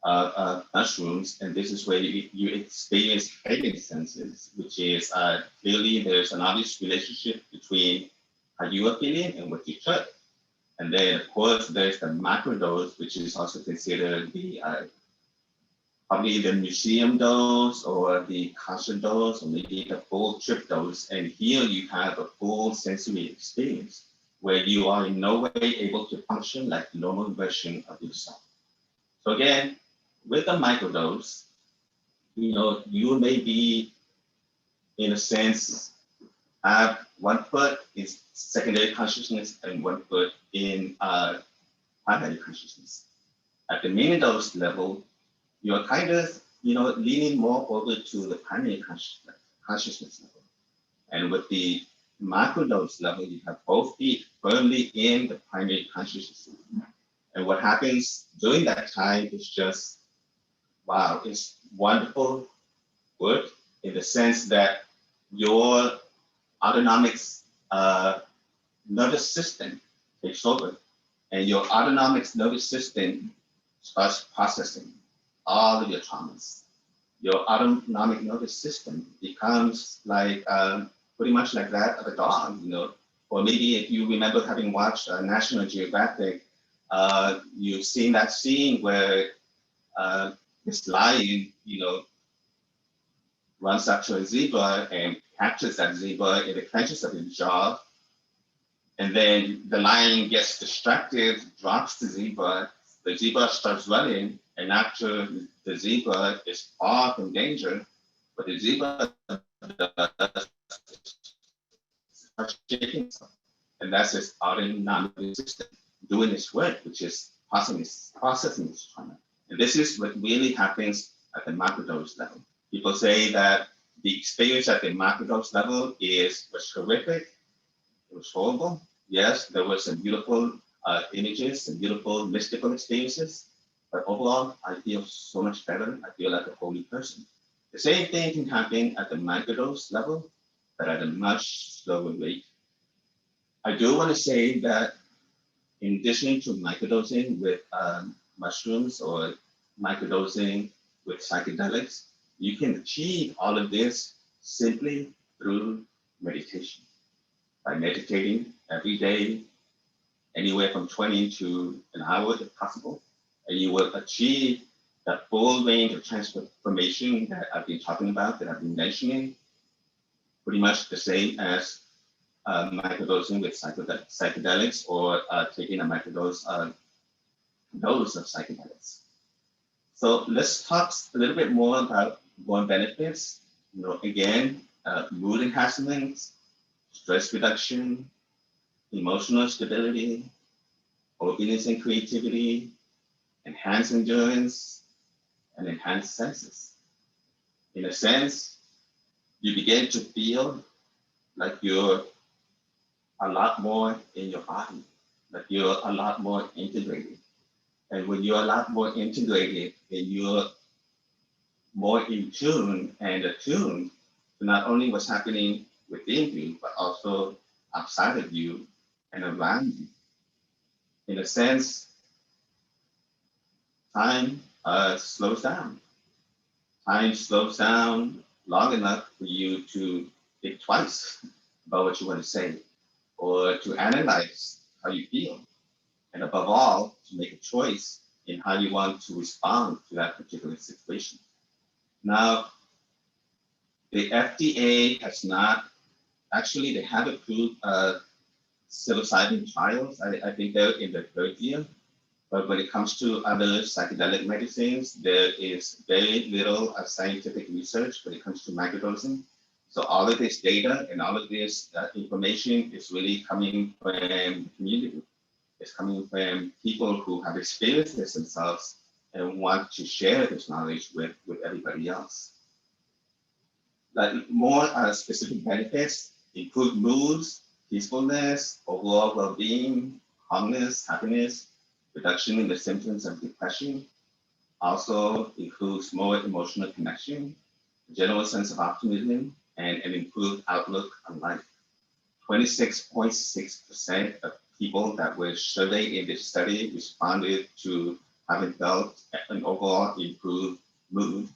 of mushrooms. And this is where you experience heightened senses, which is clearly there's an obvious relationship between how you are feeling and what you took. And then, of course, there's the macro dose, which is also considered the probably the museum dose or the concert dose, or maybe the full trip dose. And here you have a full sensory experience where you are in no way able to function like the normal version of yourself. So again, with a microdose, you may be, in a sense, have 1 foot in secondary consciousness and 1 foot in primary consciousness. At the mini dose level, you're kind of, leaning more over to the primary consciousness level. And with the macrodose level, you have both feet firmly in the primary consciousness level. And what happens during that time is just, wow, it's wonderful work in the sense that your autonomic nervous system takes over, and your autonomic nervous system starts processing all of your traumas. Your autonomic nervous system becomes like pretty much like that of a dog, or maybe if you remember having watched National Geographic, you've seen that scene where this lion, runs up to a zebra and captures that zebra in the clenches of his jaw. And then the lion gets distracted, drops the zebra starts running, and after the zebra is far from danger, but the zebra starts shaking itself. And that's his autonomic system doing its work, which is processing its trauma. And this is what really happens at the macrodose level. People say that the experience at the macrodose level was horrific, It was horrible. Yes, there were some beautiful images and beautiful mystical experiences, but overall, I feel so much better. I feel like a holy person. The same thing can happen at the microdose level, but at a much slower rate. I do want to say that in addition to microdosing with mushrooms or microdosing with psychedelics, you can achieve all of this simply through meditation. By meditating every day, anywhere from 20 to an hour if possible, and you will achieve that full range of transformation that I've been talking about, that I've been mentioning, pretty much the same as microdosing with psychedelics or taking a microdose dose of psychedelics. So let's talk a little bit more about more benefits. Again, mood enhancement, stress reduction, emotional stability, openness and creativity, enhanced endurance, and enhanced senses. In a sense, you begin to feel like you're a lot more in your body, like you're a lot more integrated. And when you're a lot more integrated and you're more in tune and attuned to not only what's happening within you, but also outside of you and around you. In a sense, time slows down. Time slows down long enough for you to think twice about what you want to say or to analyze how you feel. And above all, to make a choice in how you want to respond to that particular situation. Now, the FDA has not, actually, they have approved psilocybin trials. I think they're in their third year. But when it comes to other psychedelic medicines, there is very little scientific research when it comes to microdosing. So all of this data and all of this information is really coming from the community. It's coming from people who have experienced this themselves and want to share this knowledge with everybody else. Like more specific benefits include moods, peacefulness, overall well-being, calmness, happiness, reduction in the symptoms of depression, also includes more emotional connection, a general sense of optimism, and an improved outlook on life. 26.6% of people that were surveyed in this study responded to having felt an overall improved mood,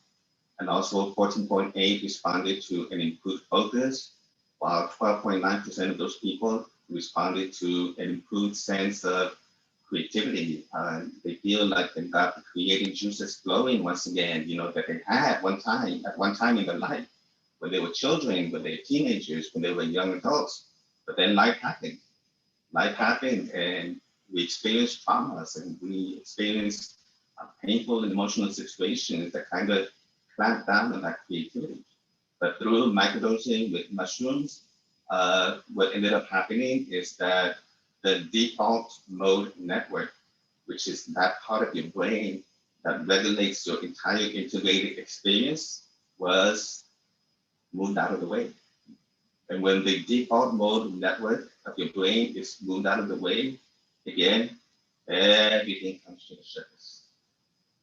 and also 14.8% responded to an improved focus, while 12.9% of those people responded to an improved sense of creativity. They feel like they got the creative juices flowing once again, that they had at one time in their life, when they were children, when they were teenagers, when they were young adults. But then life happened. Life happened, and we experienced traumas, and we experienced painful and emotional situations that kind of clamped down on that creativity. But through microdosing with mushrooms, what ended up happening is that the default mode network, which is that part of your brain that regulates your entire integrated experience, was moved out of the way. And when the default mode network of your brain is moved out of the way, again, everything comes to the surface.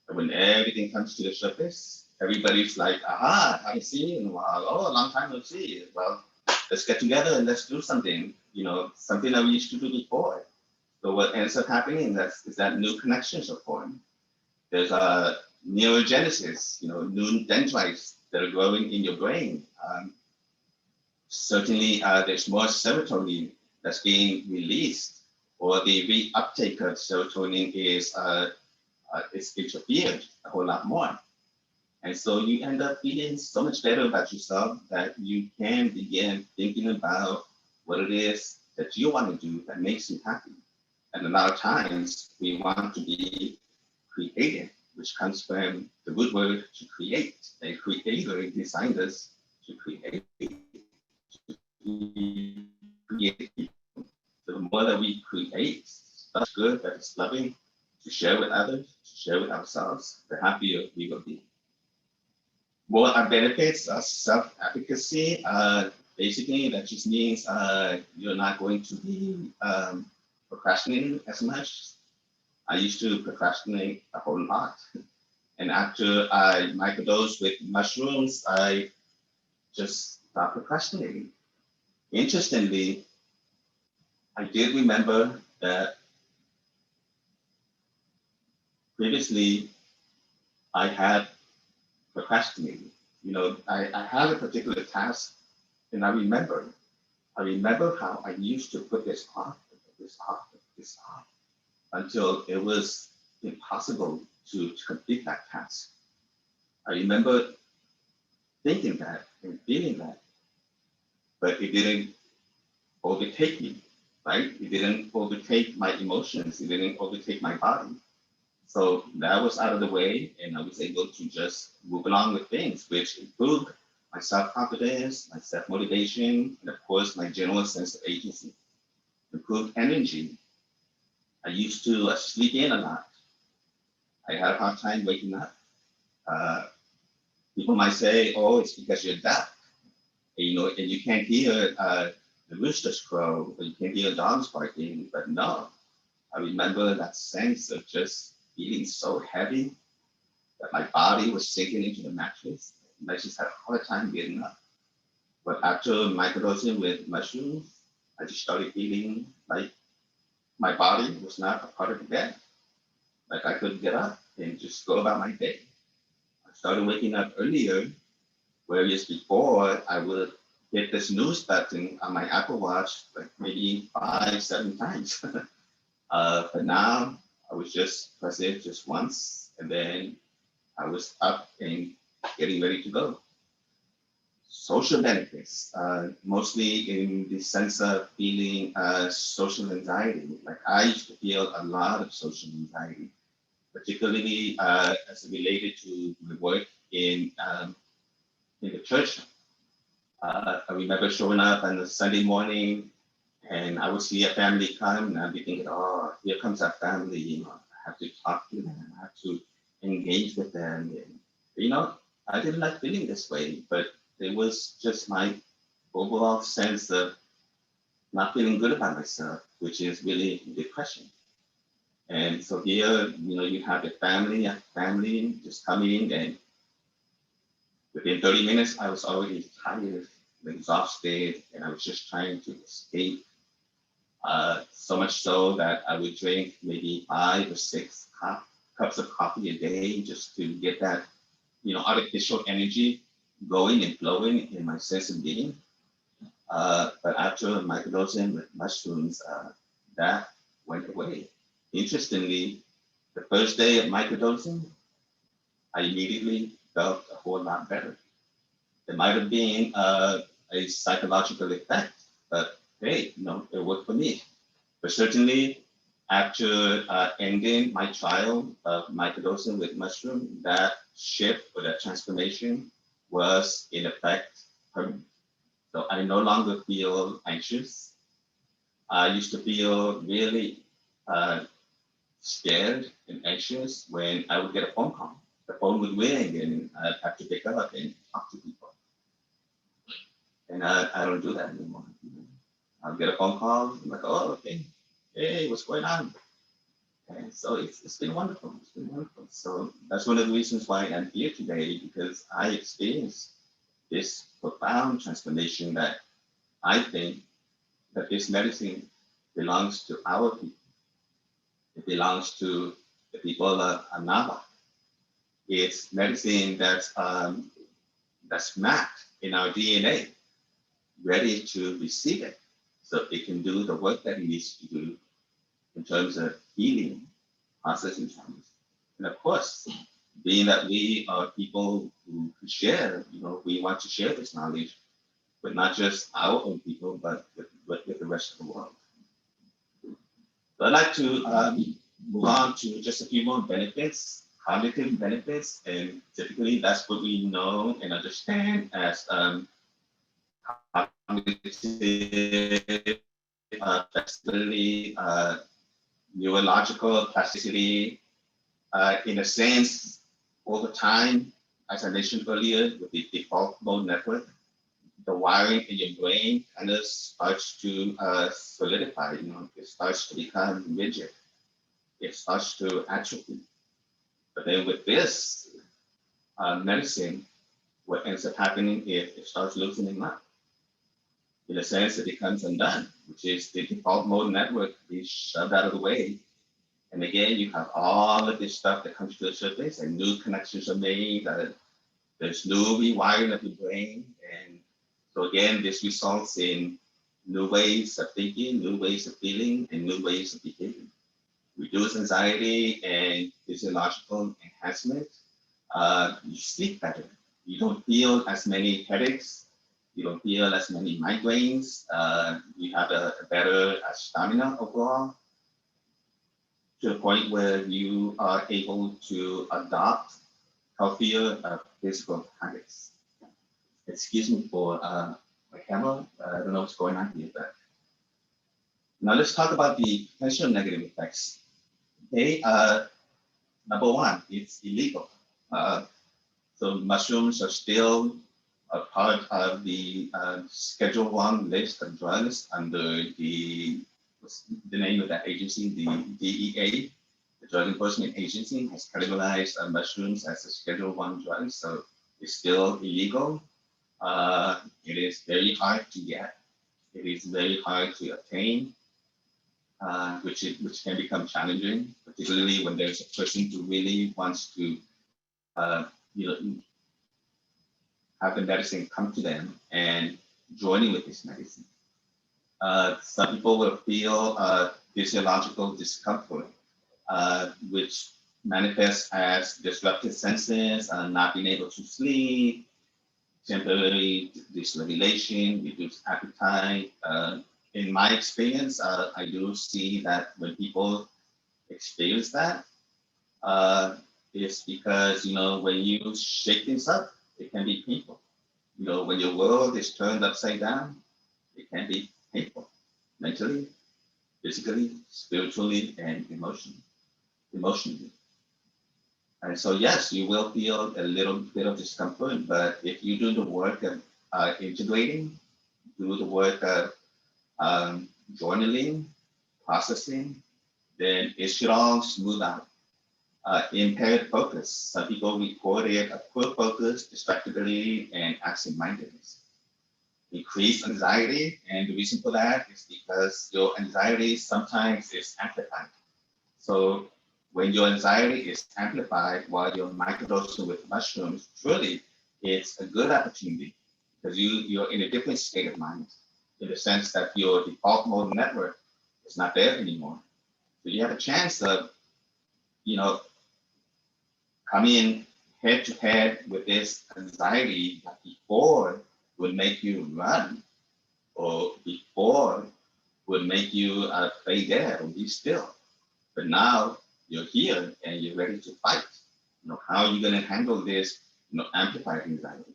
And when everything comes to the surface, everybody's like, aha, I haven't seen you in a while. Oh, a long time no see. Well, let's get together and let's do something, something that we used to do before. So what ends up happening is that new connections are formed. There's a neurogenesis, new dendrites that are growing in your brain. Certainly, there's more serotonin that's being released, or the reuptake of serotonin is interfered a whole lot more. And so you end up feeling so much better about yourself that you can begin thinking about what it is that you want to do that makes you happy. And a lot of times we want to be creative, which comes from the root word to create. A creator designed us to create. So the more that we create stuff good, that is loving, to share with others, to share with ourselves, the happier we will be. What are benefits of self-efficacy? basically, that just means you're not going to be procrastinating as much. I used to procrastinate a whole lot. And after I microdosed with mushrooms, I just stopped procrastinating. Interestingly, I did remember that previously I had procrastinated. You know, I had a particular task and I remember how I used to put this off, this off, until it was impossible to complete that task. I remember thinking that and feeling that, but it didn't overtake me, right? It didn't overtake my emotions. It didn't overtake my body. So that was out of the way, and I was able to just move along with things, which improved my self-confidence, my self-motivation, and of course, my general sense of agency. Improved energy. I used to sleep in a lot. I had a hard time waking up. People might say, "Oh, it's because you're deaf, and, you know, and you can't hear the roosters crow, or you can't hear dogs barking." But no, I remember that sense of just feeling so heavy that my body was sinking into the mattress. And I just had a hard time getting up. But after microdosing with mushrooms, I just started feeling like my body was not a part of the bed. Like I could get up and just go about my day. I started waking up earlier, whereas before I would hit the snooze button on my Apple Watch like maybe 5, 7 times. But now I was just press it just once, and then I was up and getting ready to go. Social benefits, mostly in the sense of feeling social anxiety. Like I used to feel a lot of social anxiety, particularly as it related to my work in the church. I remember showing up on a Sunday morning, and I would see a family come, and I'd be thinking, "Oh, here comes our family. You know, I have to talk to them. I have to engage with them." And, you know, I didn't like feeling this way, but it was just my overall sense of not feeling good about myself, which is really depression. And so here, you know, you have the family just coming, and within 30 minutes, I was already tired, exhausted, and I was just trying to escape. So much so that I would drink maybe 5 or 6 cups of coffee a day just to get that, you know, artificial energy going and flowing in my sense of being. But after microdosing with mushrooms, that went away. Interestingly, the first day of microdosing, I immediately felt a whole lot better. It might have been a psychological effect, but hey, you know, it worked for me. But certainly, after ending my trial of microdosing with mushroom, that shift or that transformation was in effect permanent. So I no longer feel anxious. I used to feel really scared and anxious when I would get a phone call. The phone would ring and I'd have to pick up and talk to people. And I don't do that anymore. I'll get a phone call, I'm like, "Oh, okay. Hey, what's going on?" And so it's been wonderful. It's been wonderful. So that's one of the reasons why I'm here today, because I experienced this profound transformation that I think that this medicine belongs to our people. It belongs to the people of Anava. It's medicine that's mapped in our DNA, ready to receive it, so it can do the work that it needs to do in terms of healing, processing traumas. And of course, being that we are people who share, you know, we want to share this knowledge with not just our own people, but with the rest of the world. So I'd like to move on to just a few more benefits, cognitive benefits, and typically that's what we know and understand as cognitive flexibility, neurological plasticity. In a sense, over time, as I mentioned earlier, with the default mode network, the wiring in your brain kind of starts to solidify, you know, it starts to become rigid. It starts to atrophy. But then with this medicine, what ends up happening is it starts loosening up. In a sense, it becomes undone, which is the default mode network is shoved out of the way. And again, you have all of this stuff that comes to the surface and new connections are made. There's new rewiring of the brain. And so again, this results in new ways of thinking, new ways of feeling, and new ways of behaving. Reduce anxiety and physiological enhancement. You sleep better. You don't feel as many headaches. You don't feel as many migraines. You have a better stamina overall, to the point where you are able to adopt healthier physical habits. Excuse me for my camera. I don't know what's going on here, but now let's talk about the potential negative effects. Okay, number one, it's illegal. So mushrooms are still a part of the Schedule 1 list of drugs under what's the name of that agency, the DEA, the Drug Enforcement Agency, has categorized mushrooms as a Schedule 1 drug, so it's still illegal. It is very hard to get. It is very hard to obtain, which can become challenging, particularly when there's a person who really wants to, you know, have the medicine come to them and joining with this medicine. Some people will feel physiological discomfort, which manifests as disrupted senses, not being able to sleep, temporary dysregulation, reduced appetite. In my experience, I do see that when people experience that, it's because, you know, when you shake things up, it can be painful. You know, when your world is turned upside down, it can be painful, mentally, physically, spiritually, and emotionally. And so, yes, you will feel a little bit of discomfort, but if you do the work of integrating, do the work of journaling, processing, then it should all smooth out. Impaired focus. Some people reported a poor focus, distractibility, and absent-mindedness. Increased anxiety, and the reason for that is because your anxiety sometimes is amplified. So when your anxiety is amplified while you're microdosing with mushrooms, truly, it's a good opportunity because you're in a different state of mind, in the sense that your default mode network is not there anymore. So you have a chance of, you know, coming in head to head with this anxiety that before would make you run, or before would make you play dead or be still. But now you're here and you're ready to fight. You know, how are you going to handle this, you know, amplified anxiety?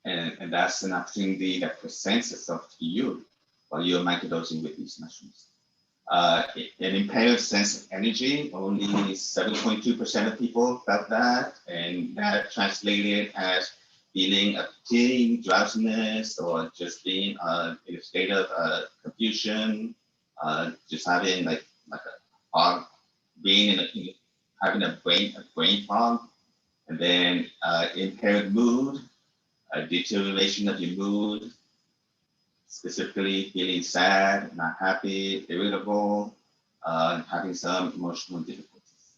And that's an opportunity that presents itself to you while you're microdosing with these mushrooms. An impaired sense of energy, only 7.2% of people felt that, and that translated as feeling of fatigue, drowsiness, or just being in a state of confusion, just having like a fog, being having a brain fog, and then impaired mood, a deterioration of your mood, specifically feeling sad, not happy, irritable, having some emotional difficulties.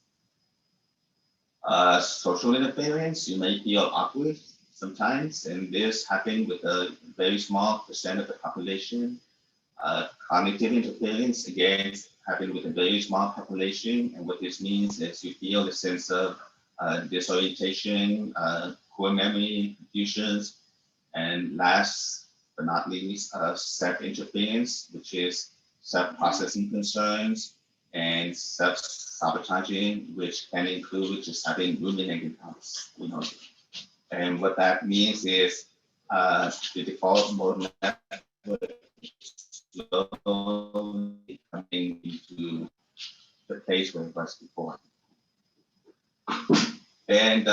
Social interference, you may feel awkward sometimes, and this happened with a very small percent of the population. Cognitive interference, again, happened with a very small population, and what this means is you feel a sense of disorientation, poor memory, confusions, and last but not least, self-interference, which is self-processing concerns and self-sabotaging, which can include just having ruminating thoughts, you know. And what that means is the default mode network slowly coming into the place where it was before. And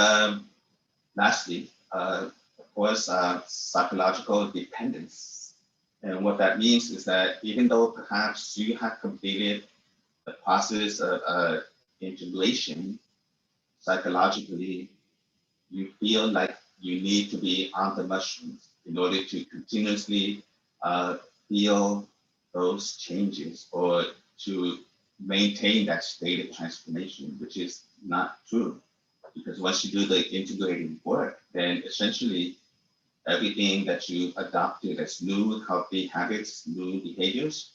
lastly, of course, psychological dependence. And what that means is that even though perhaps you have completed the process of integration psychologically, you feel like you need to be on the mushrooms in order to continuously feel those changes or to maintain that state of transformation, which is not true. Because once you do the integrating work, then essentially everything that you adopted as new healthy habits, new behaviors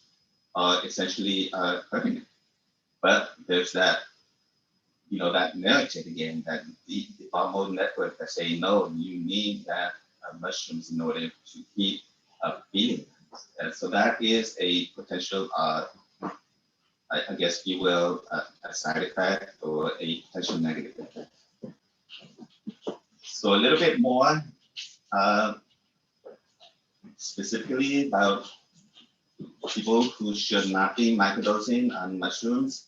are essentially permanent. But there's that, that narrative again, that the hormone network that say, no, you need that mushrooms in order to keep feeling. And so that is a potential, I guess you will, a side effect or a potential negative effect. So a little bit more specifically about people who should not be microdosing on mushrooms.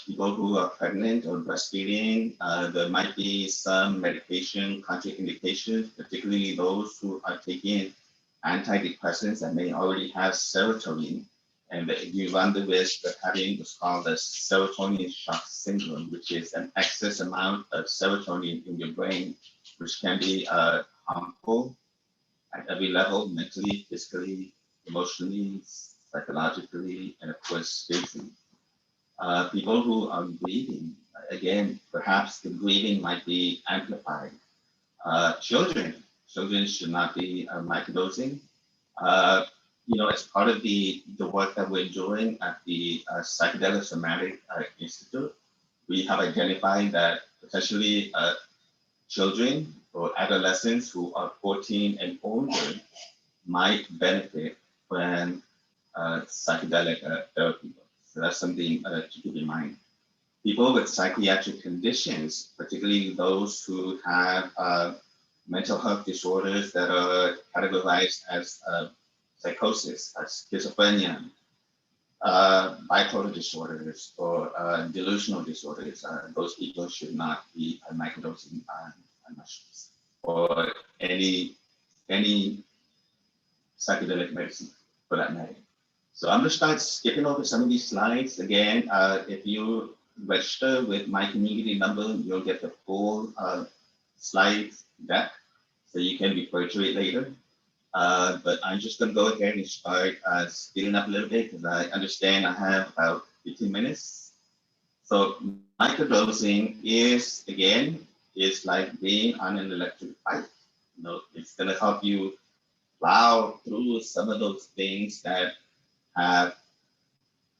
People who are pregnant or breastfeeding, there might be some medication contraindications, particularly those who are taking antidepressants that may already have serotonin, and that you run the risk of having what's called a serotonin shock syndrome, which is an excess amount of serotonin in your brain, which can be harmful at every level, mentally, physically, emotionally, psychologically, and of course, spiritually. People who are grieving, again, perhaps the grieving might be amplified. Children should not be microdosing. As part of the work that we're doing at the Psychedelic Somatic Institute, we have identified that potentially children or adolescents who are 14 and older might benefit when psychedelic therapy. So that's something to keep in mind. People with psychiatric conditions, particularly those who have mental health disorders that are categorized as psychosis, as schizophrenia, bipolar disorders, or delusional disorders, those people should not be microdosing on mushrooms or any psychedelic medicine for that matter. So I'm going to start skipping over some of these slides. Again, if you register with my community number, you'll get the full slide deck, so you can refer to it later. But I'm just going to go ahead and start speeding up a little bit because I understand I have about 15 minutes. So microdosing is, again, is like being on an electric bike. It's going to help you plow through some of those things that have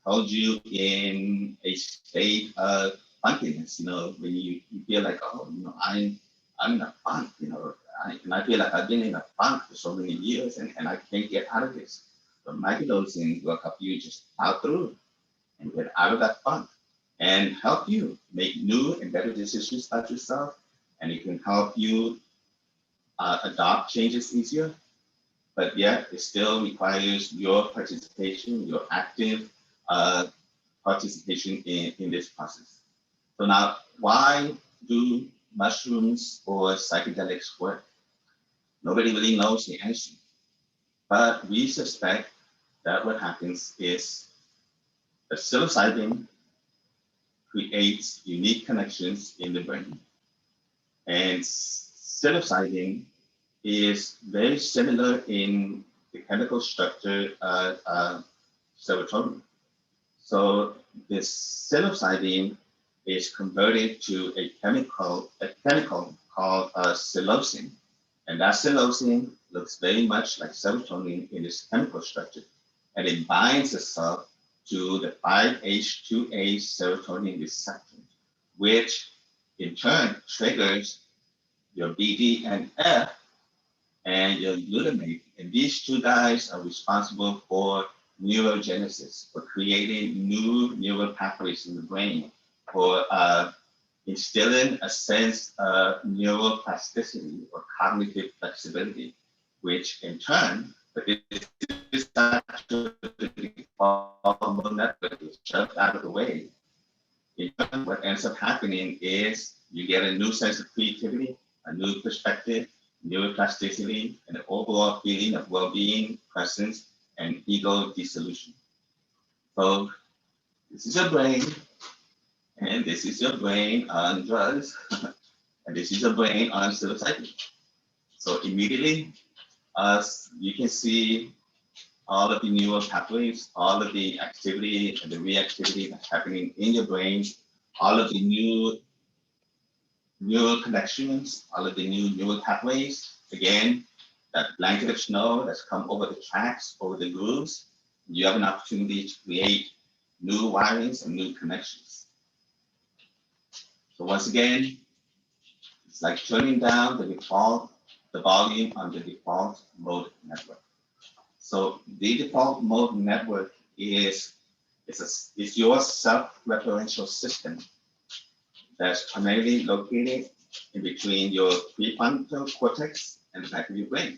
held you in a state of funkiness, when you feel like, oh, I'm in a funk, and I feel like I've been in a funk for so many years and I can't get out of this. But microdosing will help you just plow through and get out of that funk and help you make new and better decisions about yourself. And it can help you adopt changes easier. But yet it still requires your participation, your active participation in this process. So now, why do mushrooms or psychedelics work? Nobody really knows the answer, but we suspect that what happens is the psilocybin creates unique connections in the brain. And psilocybin is very similar in the chemical structure of serotonin. So this psilocybin is converted to a chemical called psilocin. And that psilocin looks very much like serotonin in its chemical structure. And it binds itself to the 5-H2A serotonin receptor, which in turn triggers your BDNF and your glutamate. And these two guys are responsible for neurogenesis, for creating new neural pathways in the brain, for instilling a sense of neuroplasticity or cognitive flexibility, which in turn, but this is actually hormone network is shoved out of the way. In turn, what ends up happening is you get a new sense of creativity, a new perspective, neuroplasticity, and an overall feeling of well-being, presence, and ego dissolution. So this is your brain, and this is your brain on drugs, and this is your brain on psilocybin. So immediately, as you can see all of the neural pathways, all of the activity and the reactivity that's happening in your brain, all of the new neural connections, all of the new neural pathways. Again, that blanket of snow that's come over the tracks, over the grooves, you have an opportunity to create new wirings and new connections. So once again, it's like turning down the volume on the default mode network. So the default mode network is your self-referential system that's primarily located in between your prefrontal cortex and the back of your brain.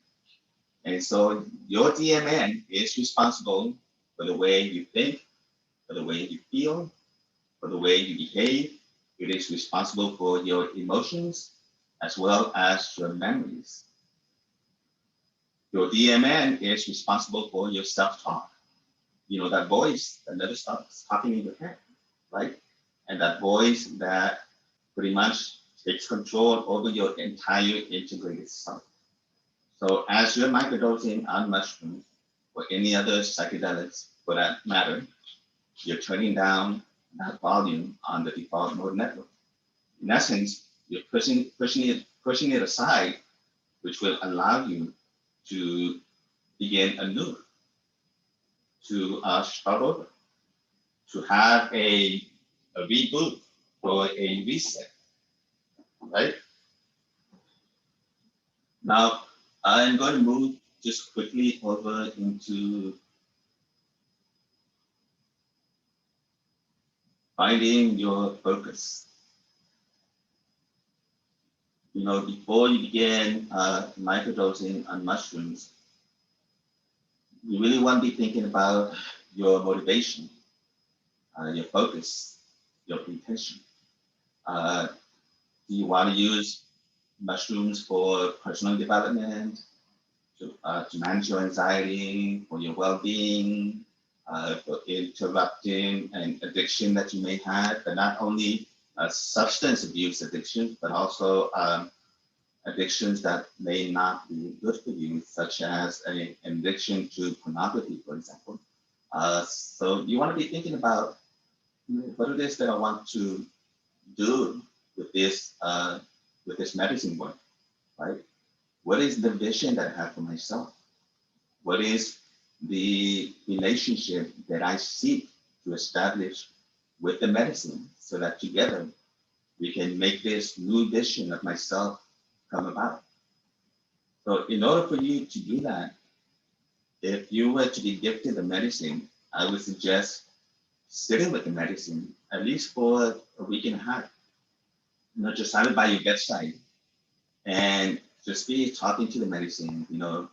And so your DMN is responsible for the way you think, for the way you feel, for the way you behave. It is responsible for your emotions as well as your memories. Your DMN is responsible for your self-talk. You know, that voice that never stops talking in your head, right? And that voice that pretty much takes control over your entire integrated self. So as you're microdosing on mushrooms or any other psychedelics for that matter, you're turning down that volume on the default mode network. In essence, you're pushing it aside, which will allow you to begin anew, to start over, to have a reboot or a reset, right? Now, I'm going to move just quickly over into finding your focus. You know, before you begin microdosing on mushrooms, you really want to be thinking about your motivation, your focus, your intention. Do you want to use mushrooms for personal development, to manage your anxiety, for your well-being, for interrupting an addiction that you may have, but not only substance abuse addictions, but also addictions that may not be good for you, such as an addiction to pornography, for example. So you want to be thinking about what it is that I want to do with this medicine work, right? What is the vision that I have for myself? What is the relationship that I seek to establish with the medicine so that together we can make this new vision of myself come about? So in order for you to do that, if you were to be gifted the medicine, I would suggest sitting with the medicine at least for a week and a half. You know, just have it by your bedside and just be talking to the medicine. You know,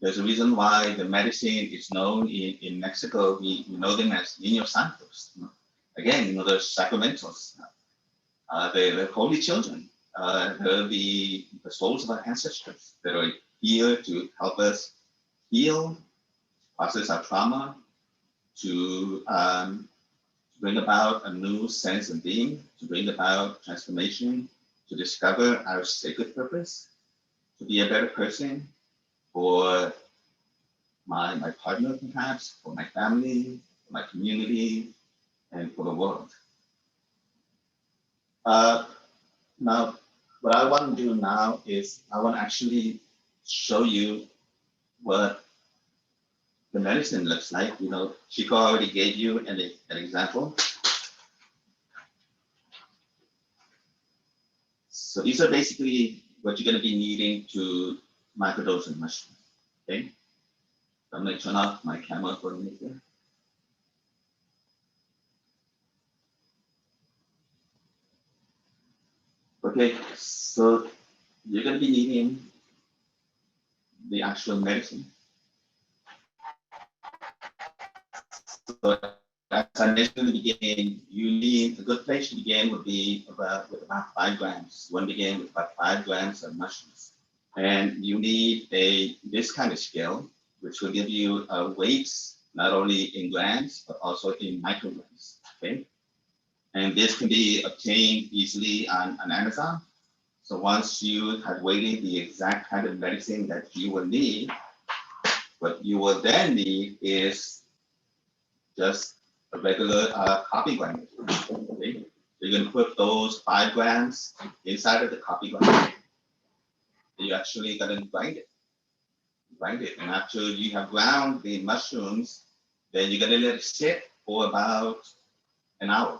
there's a reason why the medicine is known in Mexico. We know them as Niños Santos. You know? Again, you know, they're sacramentals. They're holy children. They're the souls of our ancestors that are here to help us heal, process our trauma, to bring about a new sense of being, to bring about transformation, to discover our sacred purpose, to be a better person for my partner, perhaps, for my family, for my community, and for the world. Now, what I want to do now is I want to actually show you what the medicine looks like. You know, Chico already gave you an example. So these are basically what you're going to be needing to microdose in mushrooms. Okay, so I'm going to turn off my camera for a minute here. Okay, so you're going to be needing the actual medicine. So as I mentioned in the beginning, you need a good place to begin would be with about 5 grams. One begin with about 5 grams of mushrooms. And you need this kind of scale, which will give you weights, not only in grams, but also in micrograms, okay? And this can be obtained easily on Amazon. So once you have weighted the exact kind of medicine that you will need, what you will then need is just a regular coffee grinder, okay? So you're gonna put those 5 grams inside of the coffee grinder. You're actually gonna grind it. And after you have ground the mushrooms, then you're gonna let it sit for about an hour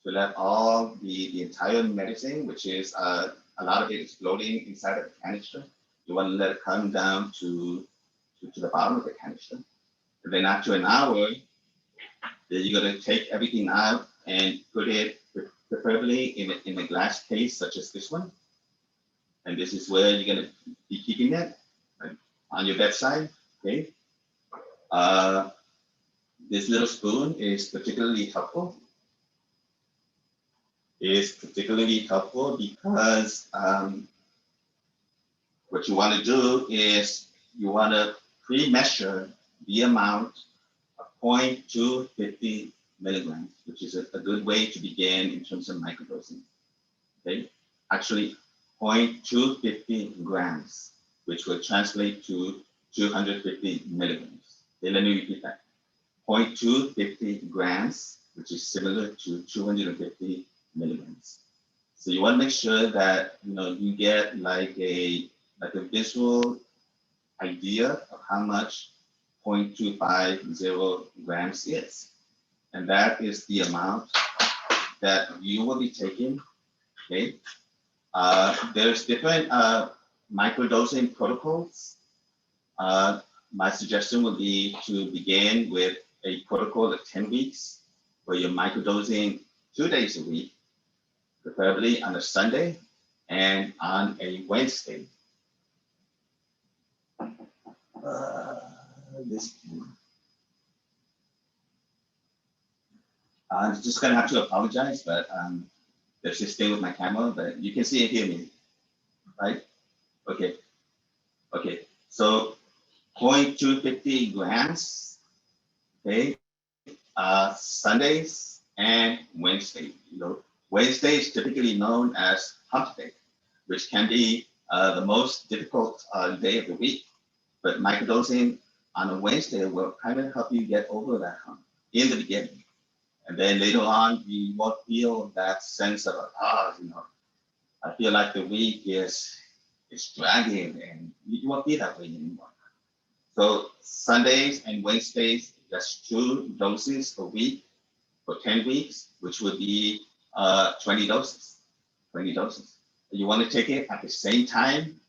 to let all the entire medicine, which is a lot of it is floating inside of the canister. You want to let it come down to the bottom of the canister. And then after an hour, then you're gonna take everything out and put it preferably in a glass case such as this one. And this is where you're gonna be keeping it, right, on your bedside, okay? This little spoon is particularly helpful. Because what you want to do is you want to pre-measure the amount of 0.250 milligrams, which is a good way to begin in terms of microdosing. Okay, actually 0.250 grams, which will translate to 250 milligrams. Okay, let me repeat that. 0.250 grams, which is similar to 250 milligrams. So you want to make sure that you get like a visual idea of how much 0.250 grams is, and that is the amount that you will be taking. Okay, there's different microdosing protocols. My suggestion would be to begin with a protocol of 10 weeks, where you're microdosing 2 days a week, preferably on a Sunday and on a Wednesday. I'm just gonna have to apologize, but let's just stay with my camera, but you can see and hear me, right? Okay. So 0.250 grams, okay, Sundays and Wednesday. Wednesday is typically known as hump day, which can be the most difficult day of the week. But microdosing on a Wednesday will kind of help you get over that hump in the beginning. And then later on, you won't feel that sense of, I feel like the week is dragging, and you won't feel that way anymore. So Sundays and Wednesdays, that's 2 doses a week for 10 weeks, which would be 20 doses. You want to take it at the same time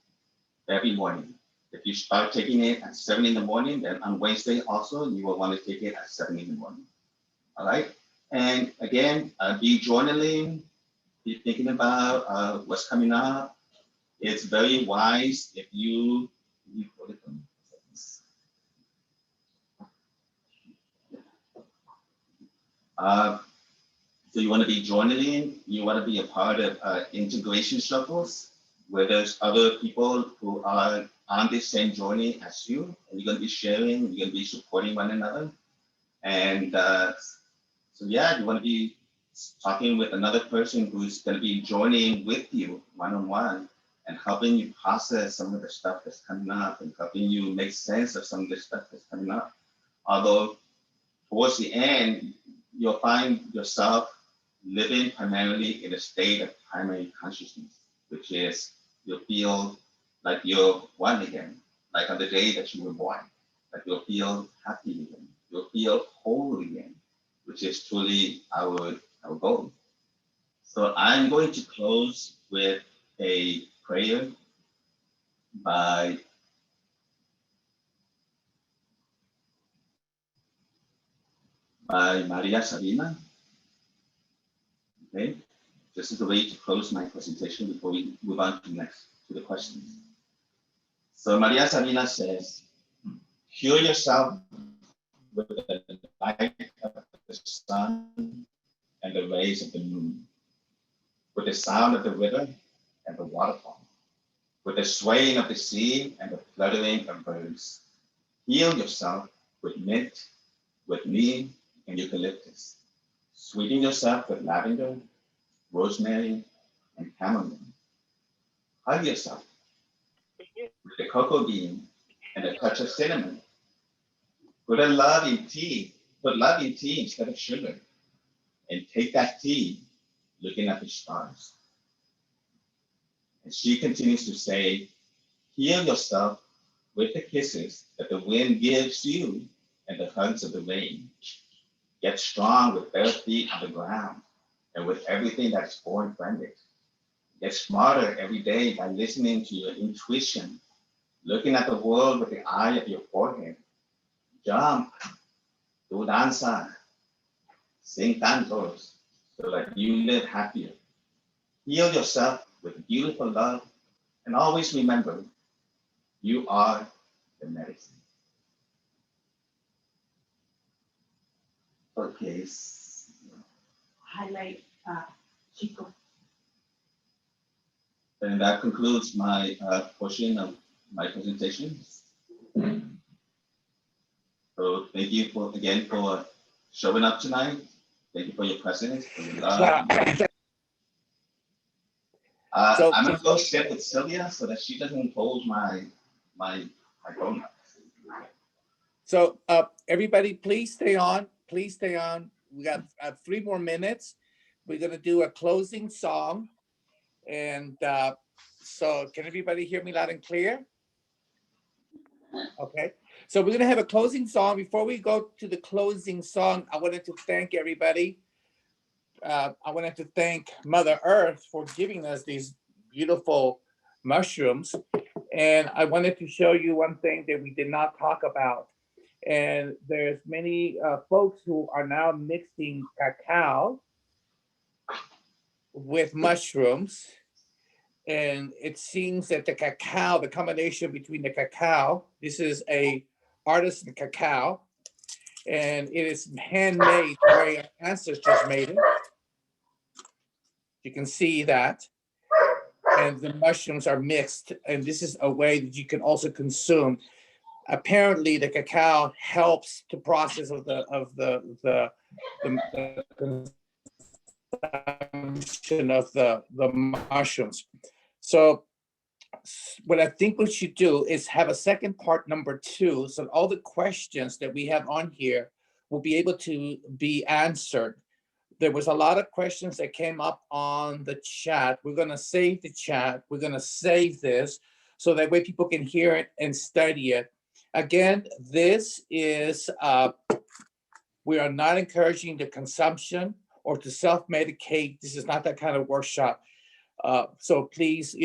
every morning. If you start taking it at 7 in the morning, then on Wednesday also, you will want to take it at 7 in the morning. All right. And again, be journaling, be thinking about what's coming up. It's very wise if you so you want to be journaling, you want to be a part of integration circles where there's other people who are on this same journey as you, and you're going to be sharing, you're going to be supporting one another. And so yeah, you want to be talking with another person who's going to be joining with you one-on-one and helping you process some of the stuff that's coming up and helping you make sense of some of the stuff that's coming up. Although towards the end, you'll find yourself living primarily in a state of primary consciousness, which is you'll feel like you're one again, like on the day that you were born, like you'll feel happy again, you'll feel whole again, which is truly our goal. So I'm going to close with a prayer by Maria Sabina. Okay, this is the way to close my presentation before we move on to the questions. So Maria Sabina says, "Heal yourself with the light of the sun and the rays of the moon, with the sound of the river and the waterfall. with the swaying of the sea and the fluttering of birds. Heal yourself with mint, with neem, and eucalyptus. Sweeten yourself with lavender, rosemary, and chamomile. Hug yourself with the cocoa bean and a touch of cinnamon. Put love in tea instead of sugar, and take that tea looking at the stars. And she continues to say, heal yourself with the kisses that the wind gives you and the hugs of the rain. Get strong with bare feet on the ground and with everything that's foreign-friended. Get smarter every day by listening to your intuition, looking at the world with the eye of your forehead. Jump, do danza, sing cantos so that you live happier. Heal yourself with beautiful love, and always remember, you are the medicine. Okay. Highlight Chico. And that concludes my portion of my presentation. So thank you again for showing up tonight. Thank you for your presence, for your love. I'm gonna go sit with Sylvia so that she doesn't hold my phone. So everybody, please stay on. Please stay on. We got 3 more minutes. We're gonna do a closing song. And so can everybody hear me loud and clear? Okay, so we're gonna have a closing song. Before we go to the closing song, I wanted to thank everybody. I wanted to thank Mother Earth for giving us these beautiful mushrooms. And I wanted to show you one thing that we did not talk about. And there's many folks who are now mixing cacao with mushrooms. And it seems that the cacao, the combination between the cacao, this is a artisan cacao, and it is handmade the way our ancestors made it. You can see that. And the mushrooms are mixed, and this is a way that you can also consume. Apparently, the cacao helps the process of the consumption of the mushrooms. So what I think we should do is have a second part, number 2, so all the questions that we have on here will be able to be answered. There was a lot of questions that came up on the chat. We're going to save the chat. We're going to save this so that way people can hear it and study it. Again, this is, we are not encouraging the consumption or to self-medicate. This is not that kind of workshop. So please,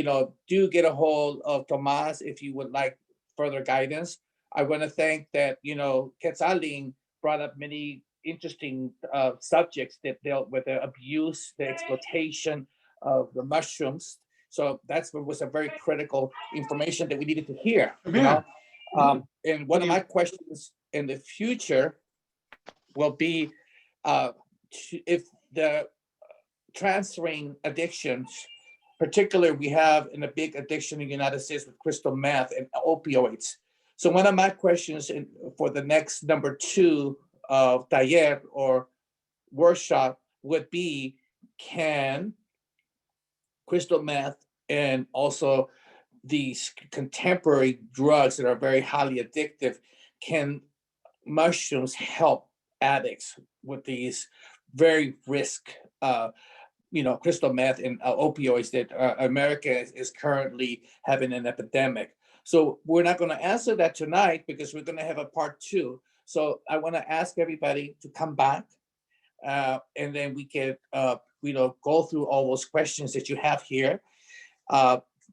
do get a hold of Tomas if you would like further guidance. I want to thank that, Quetzalin brought up many interesting subjects that dealt with the abuse, the exploitation of the mushrooms. So that's what was a very critical information that we needed to hear. And one of my questions in the future will be if the transferring addictions, particularly we have in a big addiction in the United States with crystal meth and opioids. So one of my questions for the next number 2 of taller or workshop would be, can crystal meth and also these contemporary drugs that are very highly addictive, can mushrooms help addicts with these very risk, crystal meth and opioids that America is currently having an epidemic? So we're not going to answer that tonight because we're going to have a part 2. So I want to ask everybody to come back and then we can, go through all those questions that you have here.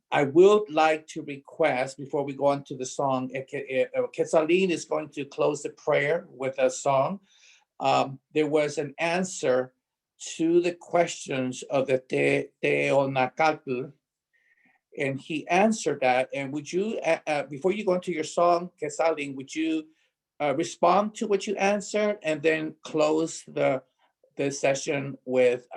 I would like to request before we go on to the song, Quetzalin is going to close the prayer with a song. There was an answer to the questions of the Teonacatl, and he answered that. And would you, before you go into your song, Quetzalin, would you respond to what you answered and then close the this session with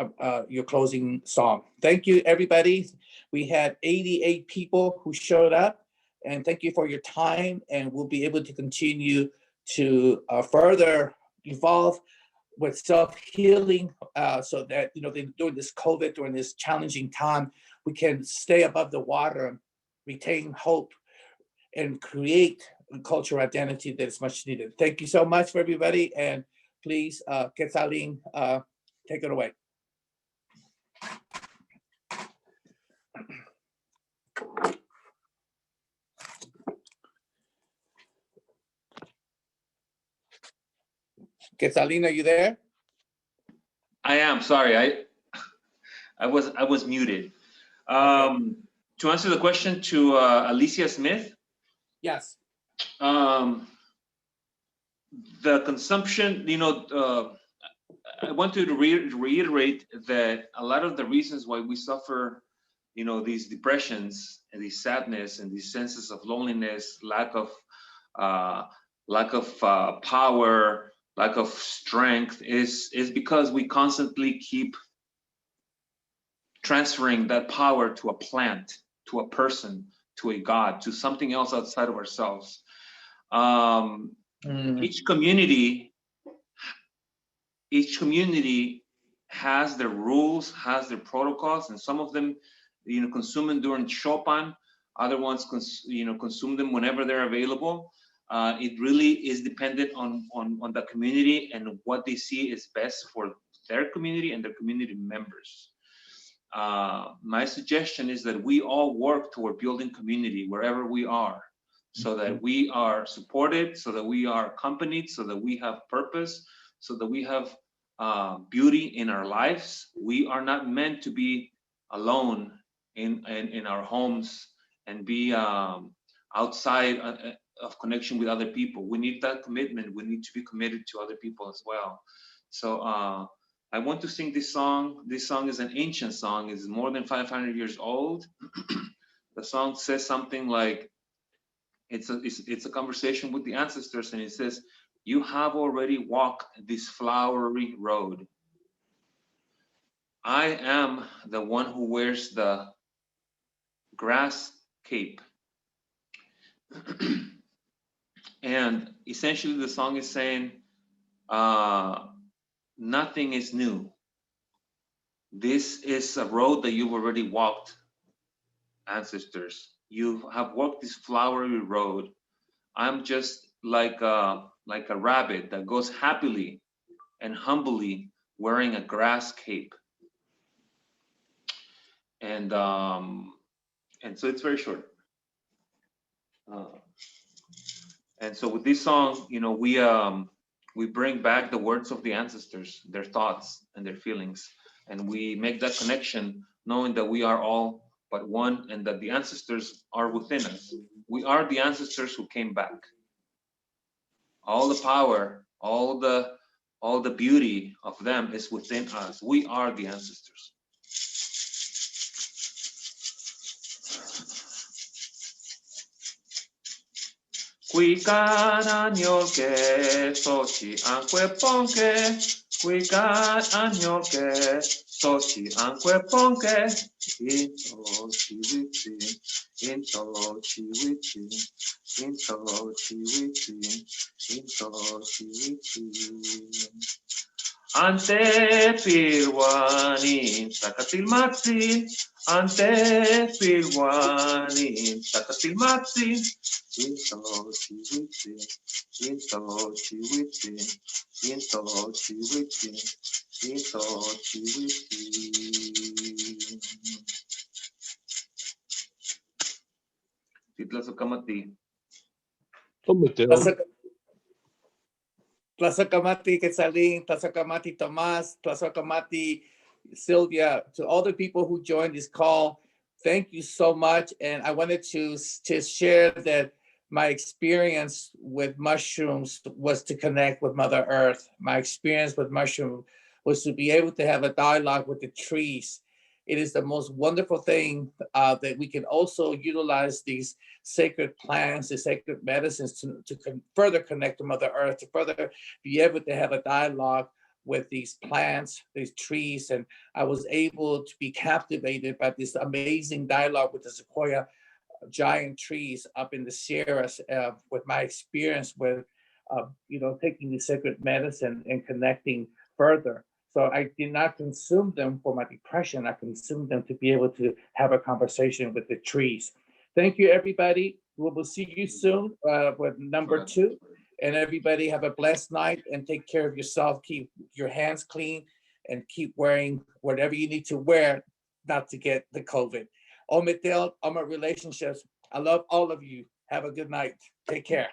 your closing song. Thank you, everybody. We had 88 people who showed up, and thank you for your time. And we'll be able to continue to further evolve with self-healing, so that during this COVID, during this challenging time, we can stay above the water, retain hope, and create a cultural identity that is much needed. Thank you so much for everybody, and please, Quetzalín, take it away. Quetzalín, are you there? I am sorry. I was muted. To answer the question to Alicia Smith. Yes. The consumption, I want to reiterate that a lot of the reasons why we suffer, these depressions and these sadness and these senses of loneliness, lack of power, lack of strength is because we constantly keep transferring that power to a plant, to a person, to a God, to something else outside of ourselves. Each community has their rules, has their protocols, and some of them, consume them during Chopin. Other ones, consume them whenever they're available. It really is dependent on the community and what they see is best for their community and their community members. My suggestion is that we all work toward building community wherever we are, so that we are supported, so that we are accompanied, so that we have purpose, so that we have beauty in our lives. We are not meant to be alone in our homes and be outside of connection with other people. We need that commitment. We need to be committed to other people as well. So I want to sing this song. This song is an ancient song. It's more than 500 years old. The song says something like, it's a conversation with the ancestors, and it says, "You have already walked this flowery road. I am the one who wears the grass cape." And essentially the song is saying, nothing is new. This is a road that you've already walked, ancestors. You have walked this flowery road. I'm just like a rabbit that goes happily and humbly wearing a grass cape. And so it's very short. And so with this song, we bring back the words of the ancestors, their thoughts and their feelings, and we make that connection, knowing that we are all but one, and that the ancestors are within us. We are the ancestors who came back. All the power, all the beauty of them is within us. We are the ancestors. Quican añolke, sochi anqueponke, quican añolke, sochi anqueponke, into chiwiti, into chiwiti, into chiwiti, into chiwiti. Ante pirwani, takatilmatzi, ante pirwani, takatilmatzi, into chiwiti, into chiwiti, into chiwiti, into chiwiti. Titlazokamati. Tlazokamati Quetzalín, Tlazokamati Tomás, Tlazokamati Sylvia, to all the people who joined this call, thank you so much. And I wanted to share that my experience with mushrooms was to connect with Mother Earth. My experience with mushroom was to be able to have a dialogue with the trees. It is the most wonderful thing that we can also utilize these sacred plants, the sacred medicines to further connect to Mother Earth, to further be able to have a dialogue with these plants, these trees, and I was able to be captivated by this amazing dialogue with the sequoia giant trees up in the Sierras, with my experience with, taking the sacred medicine and connecting further. So I did not consume them for my depression. I consumed them to be able to have a conversation with the trees. Thank you, everybody. We will see you soon with number 2. And everybody have a blessed night and take care of yourself. Keep your hands clean and keep wearing whatever you need to wear not to get the COVID. Ometel, Oma Relationships. I love all of you. Have a good night. Take care.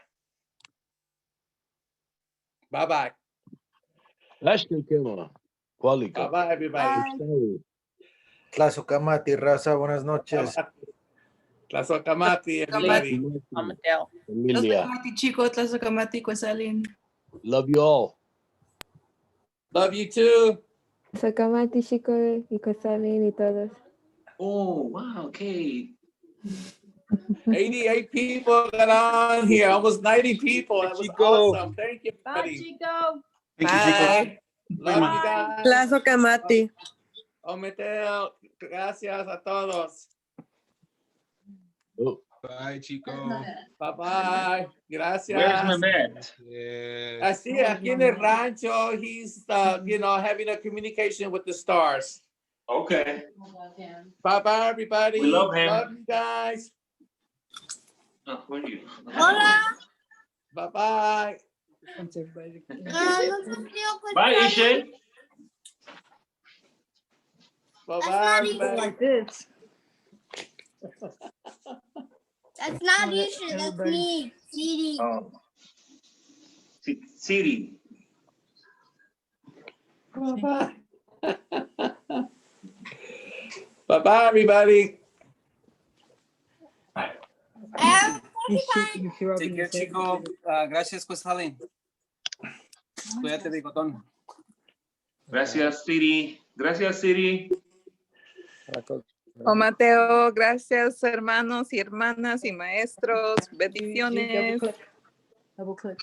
Bye-bye. Bye-bye, everybody. Tlazokamati, raza, buenas noches. Tlazokamati, everybody. Amadeo. Tlazokamati, chico, Tlazokamati, Quesalin. Love you all. Love you too. Tlazokamati, chico, y Cosalín y todos. Oh, wow, okay. 88 people got on here. Almost 90 people. That was awesome. Thank you, Bye, everybody. Chico. Thank you, chicos. Bye. Love you guys. Tlazokamati. Ometel, gracias a todos. Bye, Chico. Bye-bye. Where's Gracias. Mehmet? Yes. Así, aquí en el rancho, he's, having a communication with the stars. Okay. Bye-bye, everybody. We love him. Love you guys. Oh, where are you? Bye-bye. Bye, Ishe. Bye-bye, everybody. Like this. That's not Isha, that's me, Siri. Oh. Siri. Bye-bye. Bye-bye, everybody. Take care, Chico. Gracias, Quesalin. Cuídate, Bigotón. Gracias, Siri. Gracias, Siri. Oh, Mateo, gracias, hermanos y hermanas y maestros. Bendiciones. Double click.